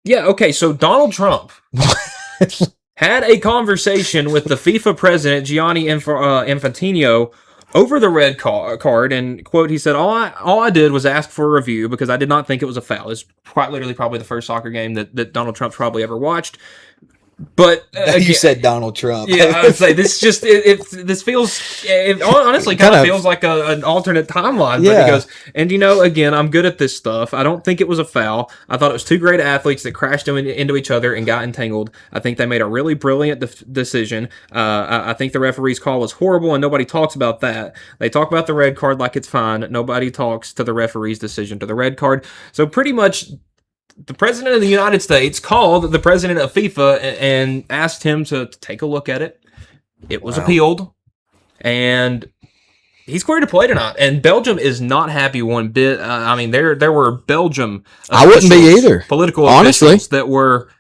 okay, so Donald Trump had a conversation with the FIFA president, Gianni Infantino, over the red card, and, quote, he said, all I did was ask for a review because I did not think it was a foul. It's quite literally probably the first soccer game that Donald Trump's probably ever watched. But you said Donald Trump. Yeah, I would say this just this feels honestly kind of feels like an alternate timeline. But he goes, and again, I'm good at this stuff. I don't think it was a foul. I thought it was 2 great athletes that crashed into each other and got entangled. I think they made a really brilliant decision. I think the referee's call was horrible, and nobody talks about that. They talk about the red card like it's fine. Nobody talks to the referee's decision to the red card. So pretty much, the president of the United States called the president of FIFA and asked him to take a look at it. It was appealed, and he's cleared to play tonight. And Belgium is not happy one bit. I mean, there were Belgium I wouldn't be either. Political officials that were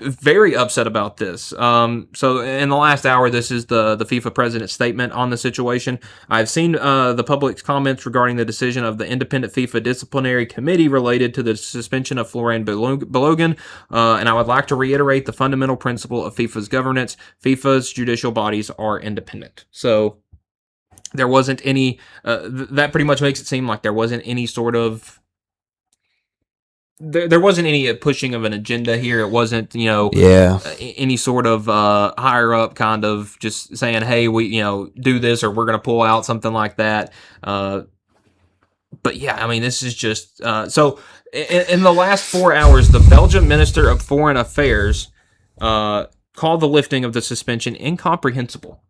very upset about this. So in the last hour, this is the FIFA president's statement on the situation. I've seen the public's comments regarding the decision of the independent FIFA disciplinary committee related to the suspension of Florent Balogun, and I would like to reiterate the fundamental principle of FIFA's governance. FIFA's judicial bodies are independent. So there wasn't any, that pretty much makes it seem like there wasn't any sort of, there wasn't any pushing of an agenda here. It wasn't, any sort of higher up kind of just saying, hey, we, do this or we're going to pull out, something like that. But yeah, I mean, this is just, so in the last 4 hours, the Belgian Minister of Foreign Affairs called the lifting of the suspension incomprehensible.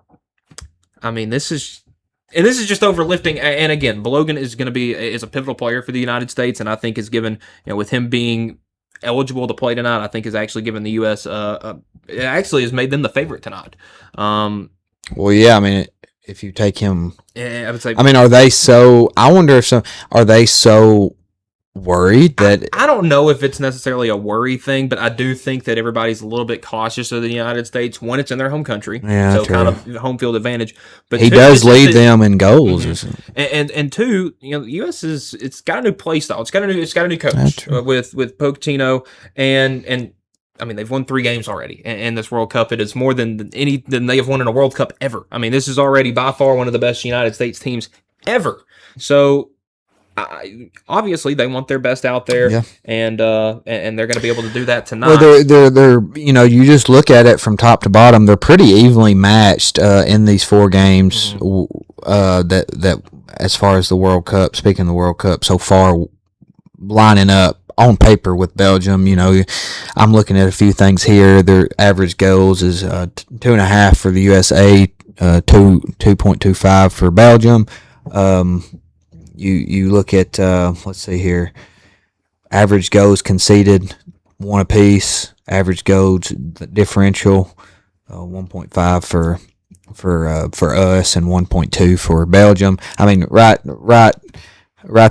I mean, this is just overlifting. And again, Balogun is a pivotal player for the United States, and I think is given, with him being eligible to play tonight, I think is actually given the U.S. It actually has made them the favorite tonight. Well, yeah, I mean, if you take him, I would say. I mean, are they so? I wonder if are they so worried that I don't know if it's necessarily a worry thing, but I do think that everybody's a little bit cautious of the United States. One, it's in their home country, so true. Kind of home field advantage. But he does lead them in goals, and two, the U.S. it's got a new play style. It's got a new coach with Pochettino, and I mean, they've won 3 games already in this World Cup. It is more than they have won in a World Cup ever. I mean, this is already by far one of the best United States teams ever. So. Obviously, they want their best out there, and they're going to be able to do that tonight. Well, they're you just look at it from top to bottom. They're pretty evenly matched in these 4 games. That as far as the World Cup, speaking of the World Cup, so far lining up on paper with Belgium. I'm looking at a few things here. Their average goals is 2.5 for the USA, 2.25 for Belgium. You look at, let's see here, average goals conceded, 1 apiece, average goals differential, 1.5 for us and 1.2 for Belgium. I mean, right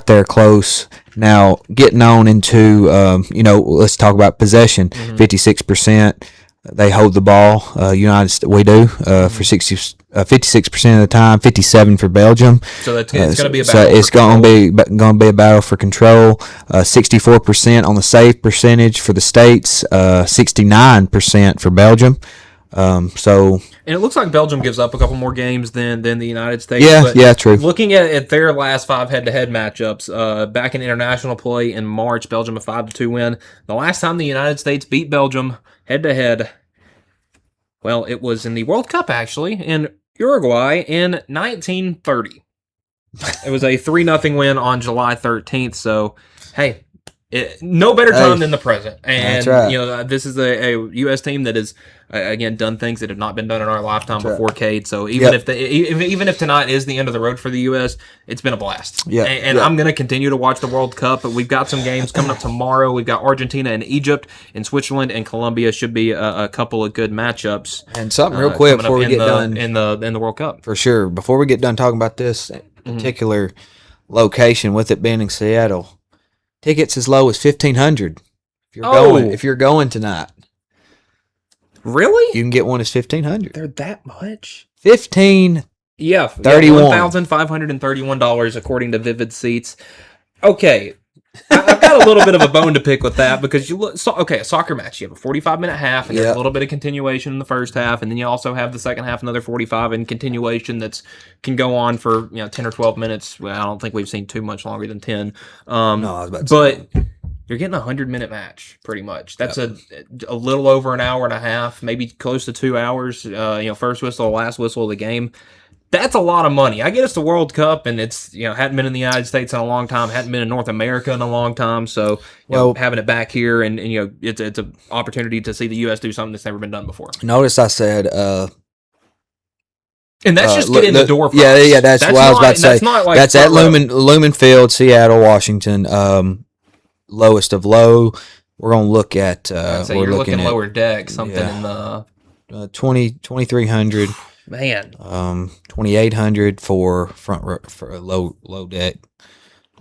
there close. Now, getting on into, let's talk about possession. 56%, they hold the ball. We do for 56% of the time. 57 for Belgium. So it's going to be a battle. So it's going to be a battle for control. 64% on the save percentage for the states. 69% for Belgium. And it looks like Belgium gives up a couple more games than the United States. Yeah, true. Looking at their last 5 head-to-head matchups, back in international play in March, Belgium a 5-2 win. The last time the United States beat Belgium head-to-head, well, it was in the World Cup, actually, in Uruguay in 1930. It was a 3-0 win on July 13th, so, hey, no better time than the present. And, that's right. This is a U.S. team that has, again, done things that have not been done in our lifetime before, Kade. So even if tonight is the end of the road for the U.S., it's been a blast. Yeah. And I'm going to continue to watch the World Cup, but we've got some games coming up tomorrow. We've got Argentina and Egypt, and Switzerland and Colombia should be a couple of good matchups. And something real quick before we get done in the World Cup. For sure. Before we get done talking about this particular location, with it being in Seattle, tickets as low as $1,500 if you're going tonight. Really? You can get one as $1,500. They're that much? $1,531. Yeah, $1,531 according to Vivid Seats. Okay, I've got a little bit of a bone to pick with that because a soccer match, you have a 45-minute half, and there's a little bit of continuation in the first half, and then you also have the second half, another 45 in continuation can go on for 10 or 12 minutes. Well, I don't think we've seen too much longer than 10. No, I was about to say. You're getting a 100-minute match, pretty much. That's a little over an hour and a half, maybe close to 2 hours. First whistle, last whistle of the game. That's a lot of money. I get it's the World Cup, and it's hadn't been in the United States in a long time, hadn't been in North America in a long time. So having it back here, and it's an opportunity to see the U.S. do something that's never been done before. Notice I said. And that's just getting the door. Yeah. That's what I was about to say. That's at Lumen Field, Seattle, Washington. Lowest of low. We're gonna look at. You're looking at lower deck, something in the 2,300. Man, 2,800 for for a low deck.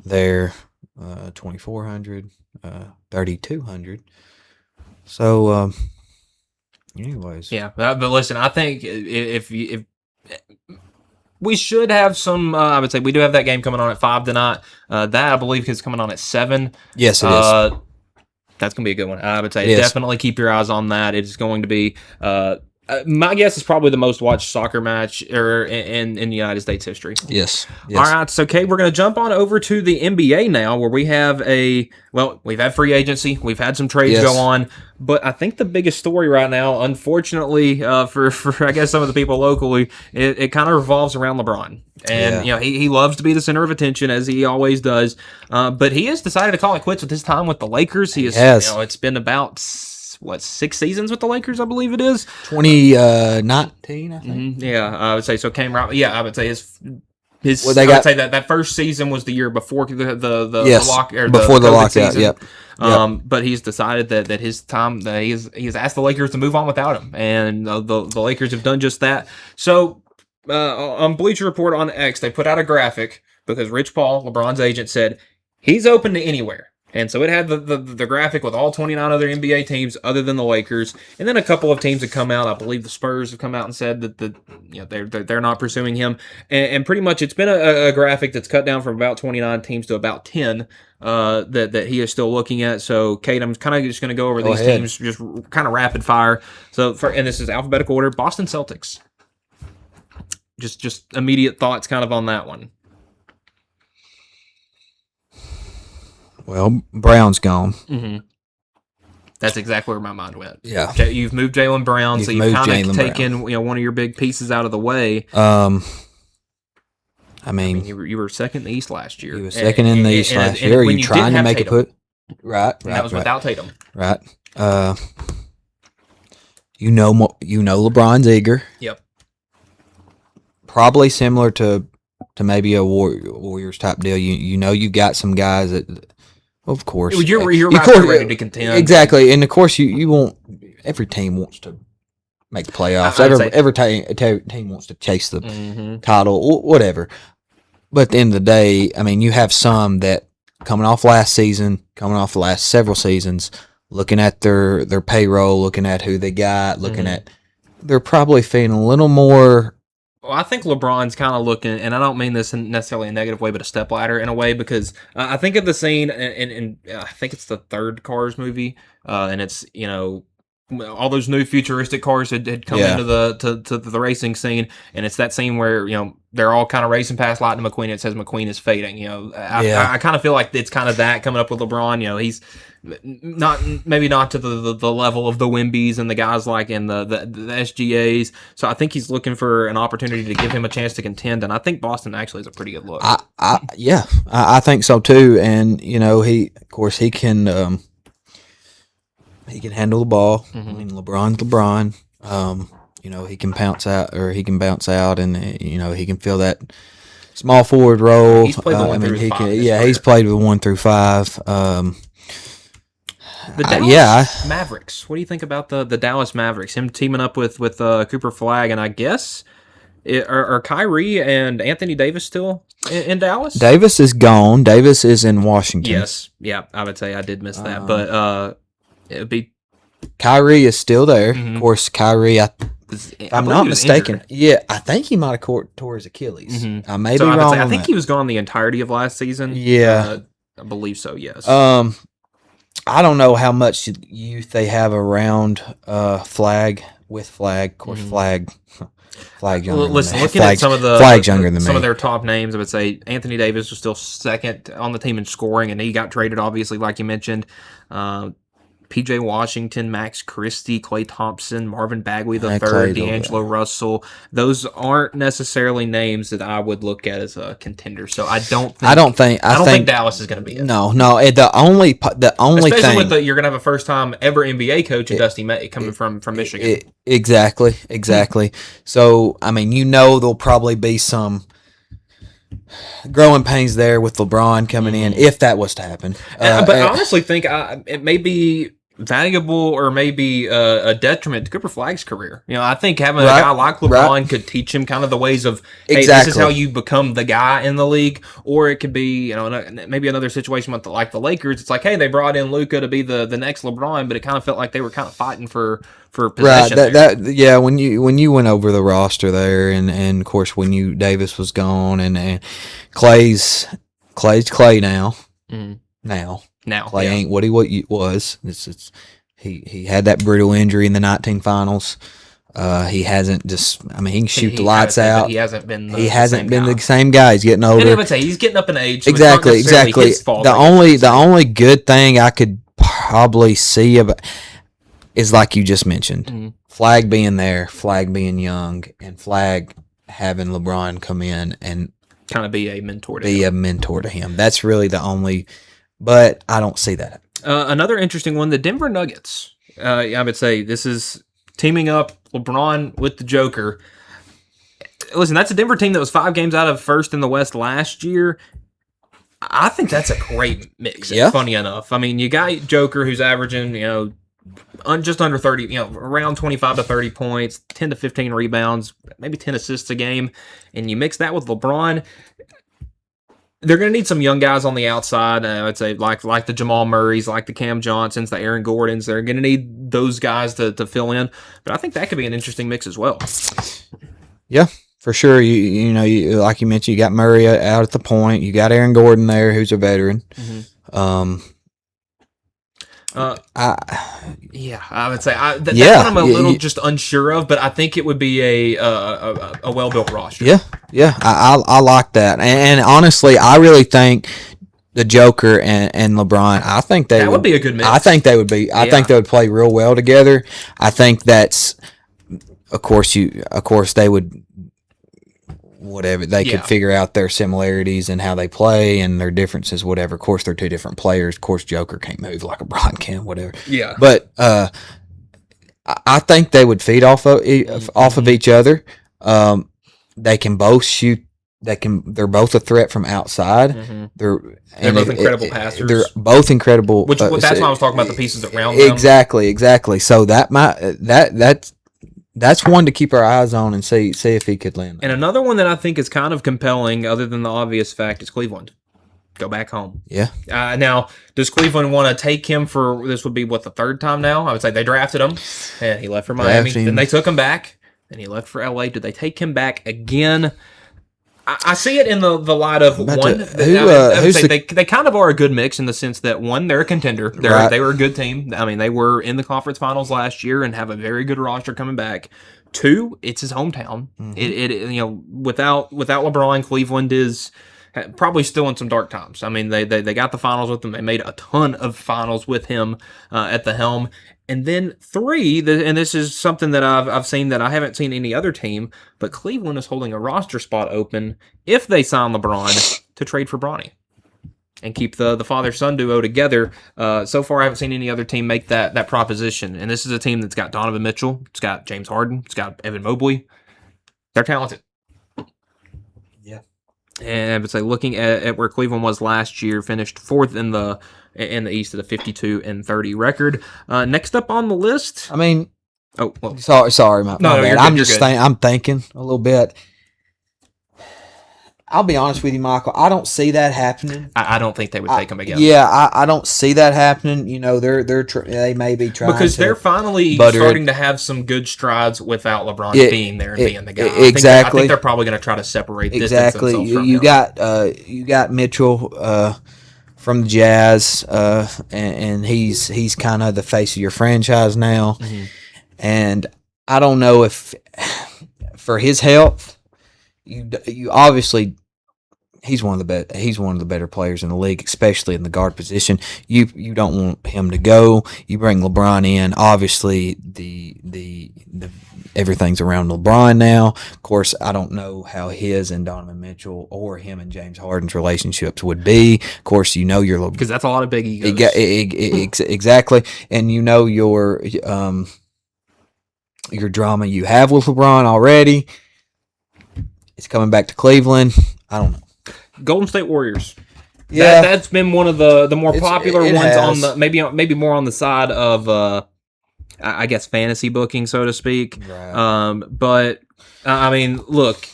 There, 2,400, 3,200. So, anyways, yeah. But listen, I think if we should have some. I would say we do have that game coming on at 5 tonight. That I believe is coming on at 7. Yes, it is. That's going to be a good one. I would say definitely keep your eyes on that. It is going to be. My guess is probably the most watched soccer match in United States history. Yes. All right, so Kade, we're going to jump on over to the NBA now, where we have we've had free agency, we've had some trades go on, but I think the biggest story right now, unfortunately, for I guess some of the people locally, it kind of revolves around LeBron. And he loves to be the center of attention, as he always does. But he has decided to call it quits with his time with the Lakers. He has, it's been about 6 seasons with the Lakers, I believe it is. 2019, I think. Yeah, I would say so. I would say his. Well, I would say that first season was the year before the lockout. Season. Yep. But he's decided that his time that he's asked the Lakers to move on without him, and the Lakers have done just that. So on Bleacher Report on X, they put out a graphic because Rich Paul, LeBron's agent, said he's open to anywhere. And so it had the graphic with all 29 other NBA teams other than the Lakers, and then a couple of teams have come out. I believe the Spurs have come out and said that they're not pursuing him, and pretty much it's been a graphic that's cut down from about 29 teams to about 10 that he is still looking at. So Kade, I'm kind of just going to go over these teams just kind of rapid fire. So and this is alphabetical order. Boston Celtics. Just immediate thoughts kind of on that one. Well, Brown's gone. Mm-hmm. That's exactly where my mind went. Yeah, you've moved Jaylen Brown, so you've kind of taken one of your big pieces out of the way. I mean, you were second in the East last year. You were second in the East last year. Are you trying to make a put? Right. That was without Tatum. Right. LeBron's eager. Yep. Probably similar to maybe a Warriors type deal. You got some guys that. Of course, you're ready to contend. Exactly, and of course you won't. Every team wants to make the playoffs. Every team wants to chase the title, whatever. But at the end of the day, I mean, you have some that coming off last season, coming off the last several seasons, looking at their payroll, looking at who they got, looking at, they're probably feeling a little more. Well, I think LeBron's kind of looking, and I don't mean this in necessarily a negative way, but a stepladder in a way, because I think of the scene, and I think it's the third Cars movie, and it's, all those new futuristic cars had come into the racing scene, and it's that scene where they're all kind of racing past Lightning McQueen, and it says McQueen is fading. I kind of feel like it's kind of that coming up with LeBron. He's maybe not to the level of the Wimbies and the guys like in the SGAs. So I think he's looking for an opportunity to give him a chance to contend, and I think Boston actually is a pretty good look. I think so too, and he can. He can handle the ball. I mean, LeBron's LeBron. He can bounce out, and he can fill that small forward role. He's played the 1 through 5. He's played with 1 through 5. The Dallas Mavericks. What do you think about the Dallas Mavericks? Him teaming up with Cooper Flagg, and I guess are Kyrie and Anthony Davis still in Dallas? Davis is gone. Davis is in Washington. Yes, yeah, I would say I did miss that, but. It would be Kyrie is still there. Of course, Kyrie, if I'm not mistaken, I think he might have tore his Achilles. I may be wrong. I think he was gone the entirety of last season. Yeah, I believe so. Yes. I don't know how much youth they have around Flagg. Of course, Flagg younger. Listen, looking at some of Flagg's younger than some me. of their top names, I would say Anthony Davis was still second on the team in scoring, and he got traded, obviously, like you mentioned. PJ Washington, Max Christie, Klay Thompson, Marvin Bagley III, D'Angelo Russell. Those aren't necessarily names that I would look at as a contender. So I don't think Dallas is going to be it. No. The only especially thing with you're going to have a first time ever NBA coach in Dusty May coming from Michigan. Exactly. So I mean, there'll probably be some growing pains there with LeBron coming in if that was to happen. But I honestly think it may be valuable or maybe a detriment to Cooper Flagg's career. I think having a guy like LeBron could teach him kind of the ways of, hey, this is how you become the guy in the league. Or it could be, maybe another situation with like the Lakers. It's like, hey, they brought in Luka to be the next LeBron, but it kind of felt like they were kind of fighting for possession. Right. When you went over the roster there, and of course when Davis was gone, and Clay's Clay now. Now Clay ain't what he was. He had that brutal injury in the 19 finals. He hasn't he can shoot the lights out. He hasn't been the same guy. He's getting older. And I would say he's getting up in age. So exactly. The only good thing I could probably see is like you just mentioned, Flagg being there, Flagg being young, and Flagg having LeBron come in and kind of be a mentor to him. That's really the only. But I don't see that. Another interesting one, the Denver Nuggets. I would say this is teaming up LeBron with the Joker. Listen, that's a Denver team that was 5 games out of first in the West last year. I think that's a great mix. Yeah. Funny enough. I mean, you got Joker who's averaging, just under 30, around 25 to 30 points, 10 to 15 rebounds, maybe 10 assists a game. And you mix that with LeBron. They're going to need some young guys on the outside. I'd say like the Jamal Murrays, like the Cam Johnsons, the Aaron Gordons. They're going to need those guys to fill in. But I think that could be an interesting mix as well. Yeah, for sure. You like you mentioned, you got Murray out at the point. You got Aaron Gordon there, who's a veteran. I would say that's what I'm a little just unsure of, but I think it would be a well-built roster. Yeah, I like that, and honestly, I really think the Joker and LeBron, I think that would be a good mix. I think they would be. I think they would play real well together. I think that's, of course, they would. Whatever they could figure out their similarities and how they play and their differences, whatever. Of course, they're two different players. Of course, Joker can't move like LeBron can, whatever. Yeah. But I think they would feed off of each other. They can both shoot. They're both a threat from outside. They're both incredible passers. They're both incredible. That's why I was talking about the pieces around them. Exactly. So that's one to keep our eyes on and see if he could land. And another one that I think is kind of compelling, other than the obvious fact, is Cleveland. go back home. Yeah. Now, does Cleveland want to take him for, this would be, the third time now? I would say they drafted him, and he left for Miami. Then they took him back, and he left for L.A. Do they take him back again? I see it in the light of they kind of are a good mix in the sense that, one, they're a contender. They were a good team. I mean, they were in the conference finals last year and have a very good roster coming back. Two, it's his hometown. Without LeBron, Cleveland is probably still in some dark times. I mean, they got the finals with him. They made a ton of finals with him at the helm. And then three, and this is something that I've seen that I haven't seen any other team, but Cleveland is holding a roster spot open if they sign LeBron to trade for Bronny and keep the father-son duo together. So far, I haven't seen any other team make that proposition. And this is a team that's got Donovan Mitchell, it's got James Harden, it's got Evan Mobley. They're talented. Yeah. And I would say, looking at where Cleveland was last year, finished fourth in the East at a 52-30 record. Next up on the list, I mean, well, sorry, my bad. I'm just I'm thinking a little bit. I'll be honest with you, Michael. I don't see that happening. I don't think they would take him again. Yeah, I don't see that happening. They may be trying because they're finally starting to have some good strides without LeBron being there and being the guy. Exactly. I think they're probably going to try to separate exactly. Distance themselves from him. You got Mitchell from the Jazz, and he's kind of the face of your franchise now. Mm-hmm. And I don't know if for his health, you obviously. He's one of the better players in the league, especially in the guard position. You don't want him to go. You bring LeBron in. Obviously, the everything's around LeBron now. Of course, I don't know how his and Donovan Mitchell or him and James Harden's relationships would be. Of course, your because that's a lot of big egos. Exactly, and your drama you have with LeBron already. It's coming back to Cleveland. I don't know. Golden State Warriors. Yeah, that's been one of the more popular ones has. on the maybe more on the side of I guess fantasy booking, so to speak. Right. But I mean, look,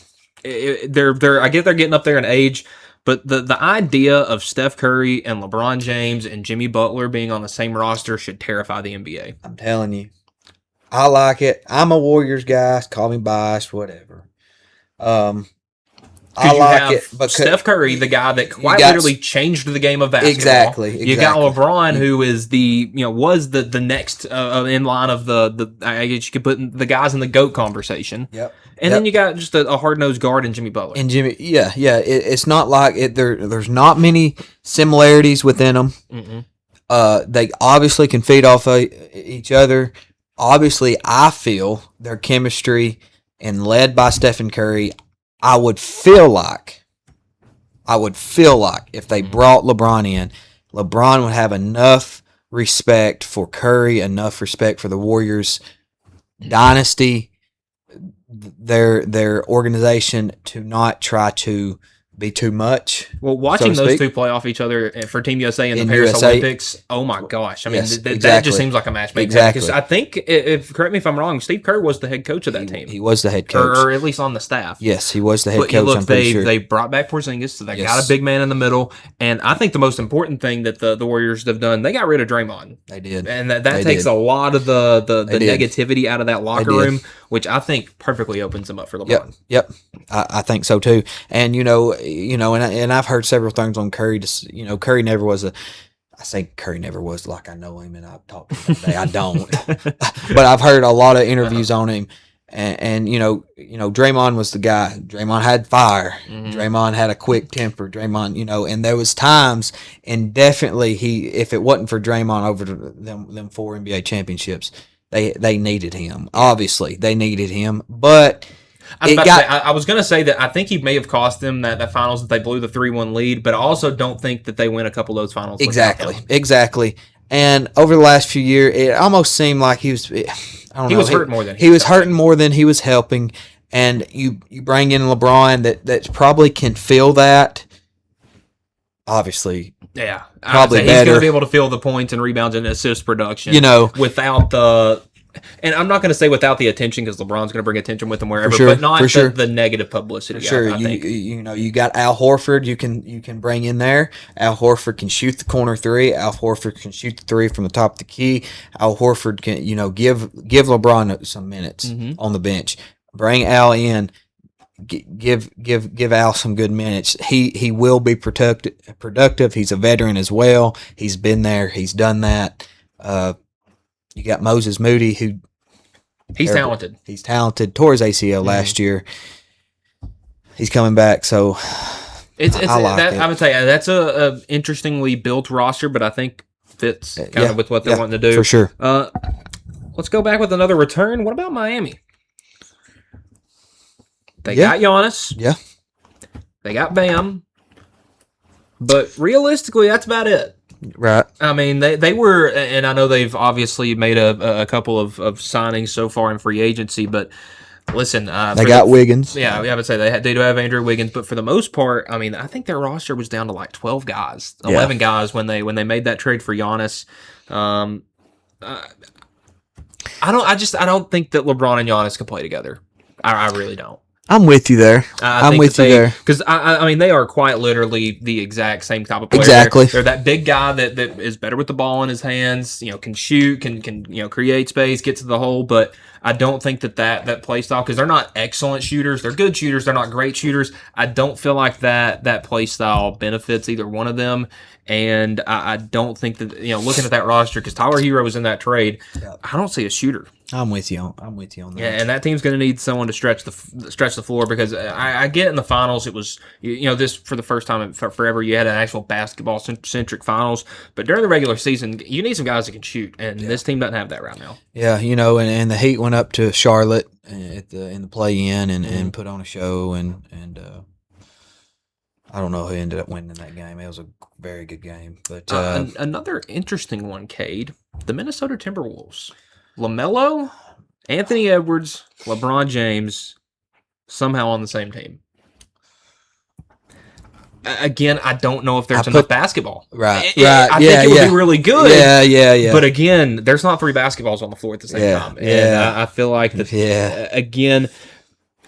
they're I get they're getting up there in age, but the idea of Steph Curry and LeBron James and Jimmy Butler being on the same roster should terrify the NBA. I'm telling you, I like it. I'm a Warriors guy. Call me biased, whatever. I like it because Steph Curry, the guy that quite literally changed the game of basketball. Exactly. You got LeBron, who is was the next in line of the I guess you could put the guys in the GOAT conversation. Yep. And then you got just a hard-nosed guard in Jimmy Butler. And Jimmy, yeah. It's not like it. There's not many similarities within them. Mm-mm. They obviously can feed off each other. Obviously, I feel their chemistry and led by Stephen Curry. I would feel like if they brought LeBron in, LeBron would have enough respect for Curry, enough respect for the Warriors dynasty, their organization, to not try to be too much. Well, watching those two play off each other for Team USA in the Paris Olympics, oh my gosh. I mean, that just seems like a match made. Exactly. Because I think, correct me if I'm wrong, Steve Kerr was the head coach of that team. He was the head coach. Or at least on the staff. Yes, he was the head coach, Look, I'm pretty sure. They brought back Porzingis, so they got a big man in the middle. And I think the most important thing that the Warriors have done, they got rid of Draymond. They did. And that takes a lot of the negativity out of that locker room, which I think perfectly opens them up for LeBron. Yep. I think so too. And and I've heard several things on Curry. Curry never was I say Curry never was like I know him and I've talked to him today. I don't, but I've heard a lot of interviews on him. And Draymond was the guy. Draymond had fire. Mm-hmm. Draymond had a quick temper. Draymond, and there was times, and definitely if it wasn't for Draymond over them 4 NBA championships, they needed him. Obviously, they needed him, but. I was going to say that I think he may have cost them that finals that they blew the 3-1 lead, but I also don't think that they win a couple of those finals. Exactly. And over the last few years, it almost seemed like he was. He was hurting more than he was hurting more than he was helping. And you bring in LeBron that probably can feel that. Obviously, yeah, probably he's going to be able to feel the points and rebounds and assist production. Without and I'm not going to say without the attention because LeBron's going to bring attention with him wherever, sure, but not sure. the negative publicity. For sure, I think. You got Al Horford. You can bring in there. Al Horford can shoot the corner three. Al Horford can shoot the three from the top of the key. Al Horford can give LeBron some minutes on the bench. Bring Al in. Give Al some good minutes. He will be productive. He's a veteran as well. He's been there. He's done that. You got Moses Moody, who he's talented. He's talented. Tore his ACL last year. He's coming back, so I like it. I would say that's a interestingly built roster, but I think fits kind of with what they're wanting to do for sure. Let's go back with another return. What about Miami? They got Giannis. Yeah. They got Bam. But realistically, that's about it. Right. I mean, they were, and I know they've obviously made a couple of signings so far in free agency, but listen. They got Wiggins. Yeah, I would say they do have Andrew Wiggins, but for the most part, I mean, I think their roster was down to like 12 guys, 11 guys when they made that trade for Giannis. I don't think that LeBron and Giannis can play together. I really don't. I'm with you there. I'm with you there. Because, I mean, they are quite literally the exact same type of player. Exactly. They're that big guy that is better with the ball in his hands, can shoot, can create space, get to the hole. But I don't think that play style, because they're not excellent shooters. They're good shooters. They're not great shooters. I don't feel like that play style benefits either one of them. And I don't think that, looking at that roster, because Tyler Hero was in that trade, I don't see a shooter. I'm with you on that. Yeah, and that team's going to need someone to stretch the floor, because I get in the finals it was this for the first time forever you had an actual basketball centric finals, but during the regular season you need some guys that can shoot, and this team doesn't have that right now. Yeah, and the Heat went up to Charlotte in the play-in and put on a show, and I don't know who ended up winning that game. It was a very good game, but another interesting one, Kade, the Minnesota Timberwolves. LaMelo, Anthony Edwards, LeBron James, somehow on the same team. Again, I don't know if there's enough basketball. Right. I think it would be really good. Yeah. But again, there's not three basketballs on the floor at the same time. And I feel like again.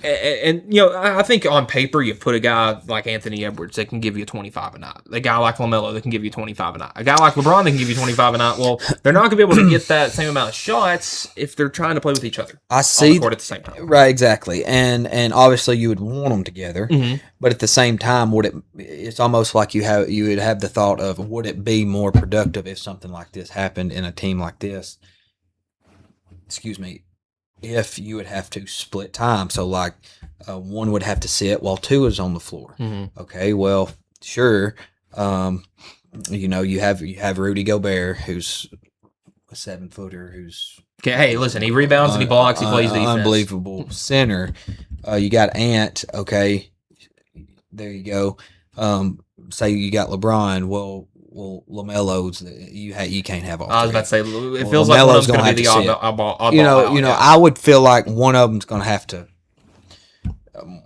And I think on paper you put a guy like Anthony Edwards that can give you 25 a night. A guy like LaMelo that can give you 25 a night. A guy like LeBron that can give you 25 a night. Well, they're not going to be able to get that same amount of shots if they're trying to play with each other. I see. On the court at the same time. Right, exactly. And obviously you would want them together, but at the same time, it's almost like you would have the thought of, would it be more productive if something like this happened in a team like this? Excuse me. If you would have to split time, so like one would have to sit while two is on the floor. Okay, well, sure. You have Rudy Gobert, who's a 7-footer, who's hey, listen, he rebounds and he blocks, he plays defense. Unbelievable center. You got Ant. Okay, there you go. Say you got LeBron. Well, LaMelo's you can't have all three. I was about to say it feels like one of them's going to be the oddball. I would feel like one of them's going to have to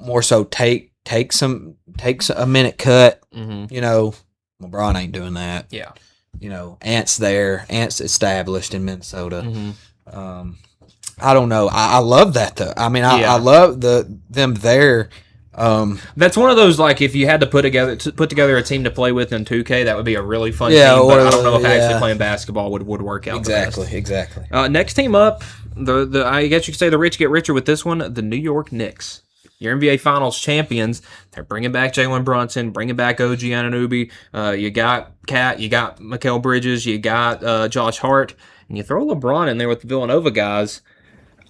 more so take a minute cut. LeBron ain't doing that. Yeah. Ant's there. Ant's established in Minnesota. I don't know. I love that though. I mean, I love them there. That's one of those, like, if you had to put together a team to play with in 2K, that would be a really fun team, but I don't know if actually playing basketball would work out. Exactly. Next team up, I guess you could say the rich get richer with this one, the New York Knicks. Your NBA Finals champions. They're bringing back Jalen Brunson, bringing back OG Anunoby. You got Kat, you got Mikal Bridges, you got Josh Hart, and you throw LeBron in there with the Villanova guys.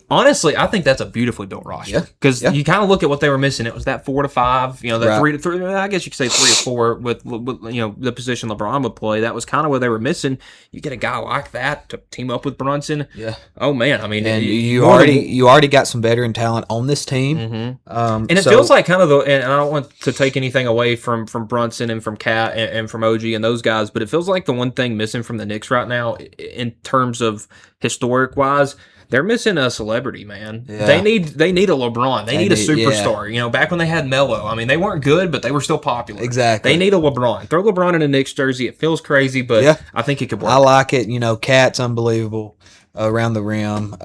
Honestly, I think that's a beautifully built roster, because you kind of look at what they were missing. It was that 4 to 5, that 3 to 3. I guess you could say 3 or 4 with the position LeBron would play. That was kind of what they were missing. You get a guy like that to team up with Brunson. Yeah. Oh man, I mean, and you already got some veteran talent on this team. And it feels like kind of and I don't want to take anything away from Brunson and from Kat and from OG and those guys, but it feels like the one thing missing from the Knicks right now, in terms of historic wise, they're missing a celebrity, man. Yeah. They need a LeBron. They need a superstar. Yeah. Back when they had Melo, I mean, they weren't good, but they were still popular. Exactly. They need a LeBron. Throw LeBron in a Knicks jersey. It feels crazy, but I think it could work. I like it. Cat's unbelievable. around the rim.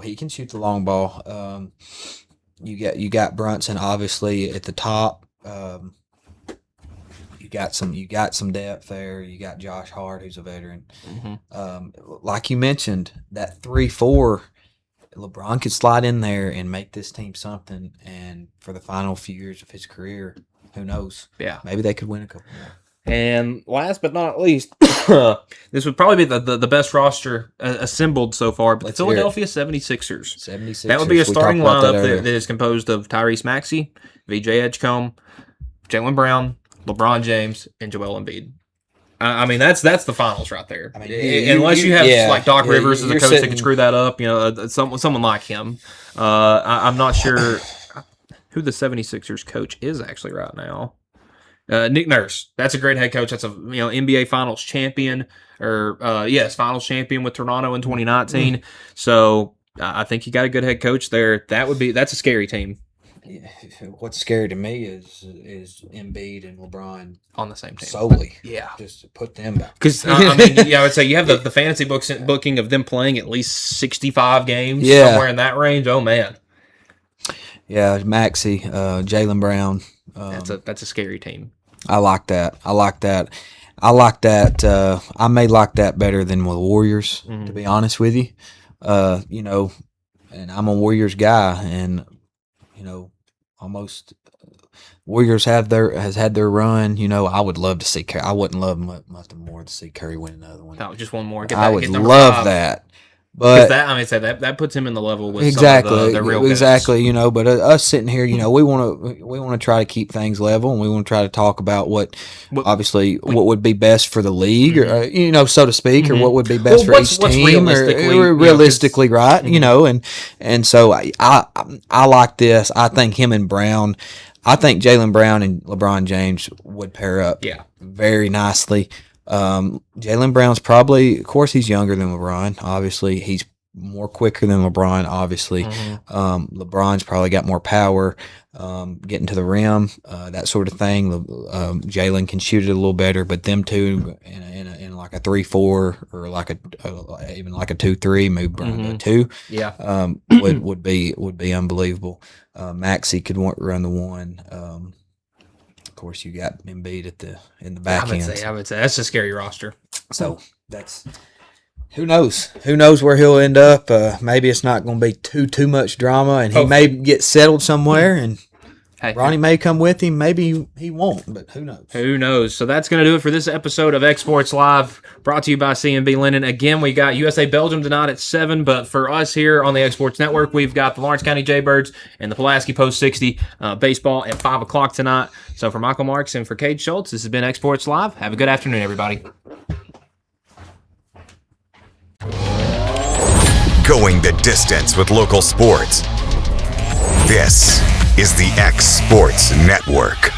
He can shoot the long ball. You got Brunson obviously at the top. You got some depth there. You got Josh Hart, who's a veteran. Like you mentioned, that 3-4, LeBron could slide in there and make this team something. And for the final few years of his career, who knows? Yeah, maybe they could win a couple more. And last but not least, this would probably be the best roster assembled so far, but the Philadelphia 76ers. That would be a starting lineup that is composed of Tyrese Maxey, VJ Edgecombe, Jaylen Brown, LeBron James, and Joel Embiid. I mean, that's the finals right there. I mean, unless you have like Doc Rivers as a coach that can screw that up, someone like him. I'm not sure who the 76ers coach is actually right now. Nick Nurse. That's a great head coach. That's a NBA Finals champion, Finals champion with Toronto in 2019. So I think you got a good head coach there. That's a scary team. What's scary to me is Embiid and LeBron on the same team solely. Yeah, just to put them back. Because I would say you have the fantasy booking of them playing at least 65 games somewhere in that range. Oh man, yeah, Maxey, Jaylen Brown. That's a scary team. I like that. I may like that better than the Warriors, to be honest with you. And I'm a Warriors guy, and almost Warriors has had their run. I would love to see Curry. I wouldn't love much more to see Curry win another one. No, just one more. I would love that. But that puts him in the level with exactly some of the real exactly guys. But us sitting here, we want to try to keep things level, and we want to try to talk about what would be best for the league, or so to speak, or what would be best for each team, or realistically, right? And so I like this. I think him and Brown. I think Jaylen Brown and LeBron James would pair up very nicely. Jaylen Brown's probably, of course, he's younger than LeBron. Obviously, he's more quicker than LeBron. Obviously, LeBron's probably got more power, getting to the rim, that sort of thing. Jaylen can shoot it a little better, but them two in like a 3-4 or like even like a 2-3, move Brown to 2, would be unbelievable. Maxey could run the 1. Of course, you got Embiid in the back end. I would say that's a scary roster. So that's who knows? Who knows where he'll end up? Maybe it's not going to be too much drama, and he may get settled somewhere, and Ronnie may come with him. Maybe he won't, but who knows? Who knows? So that's going to do it for this episode of Exports Live, brought to you by C&B Linen. Again, we got USA Belgium tonight at 7, but for us here on the Exports Network, we've got the Lawrence County Jaybirds and the Pulaski Post 60 baseball at 5 o'clock tonight. So for Michael Marks and for Kade Shultz, this has been Exports Live. Have a good afternoon, everybody. Going the distance with local sports. This is the X Sports Network.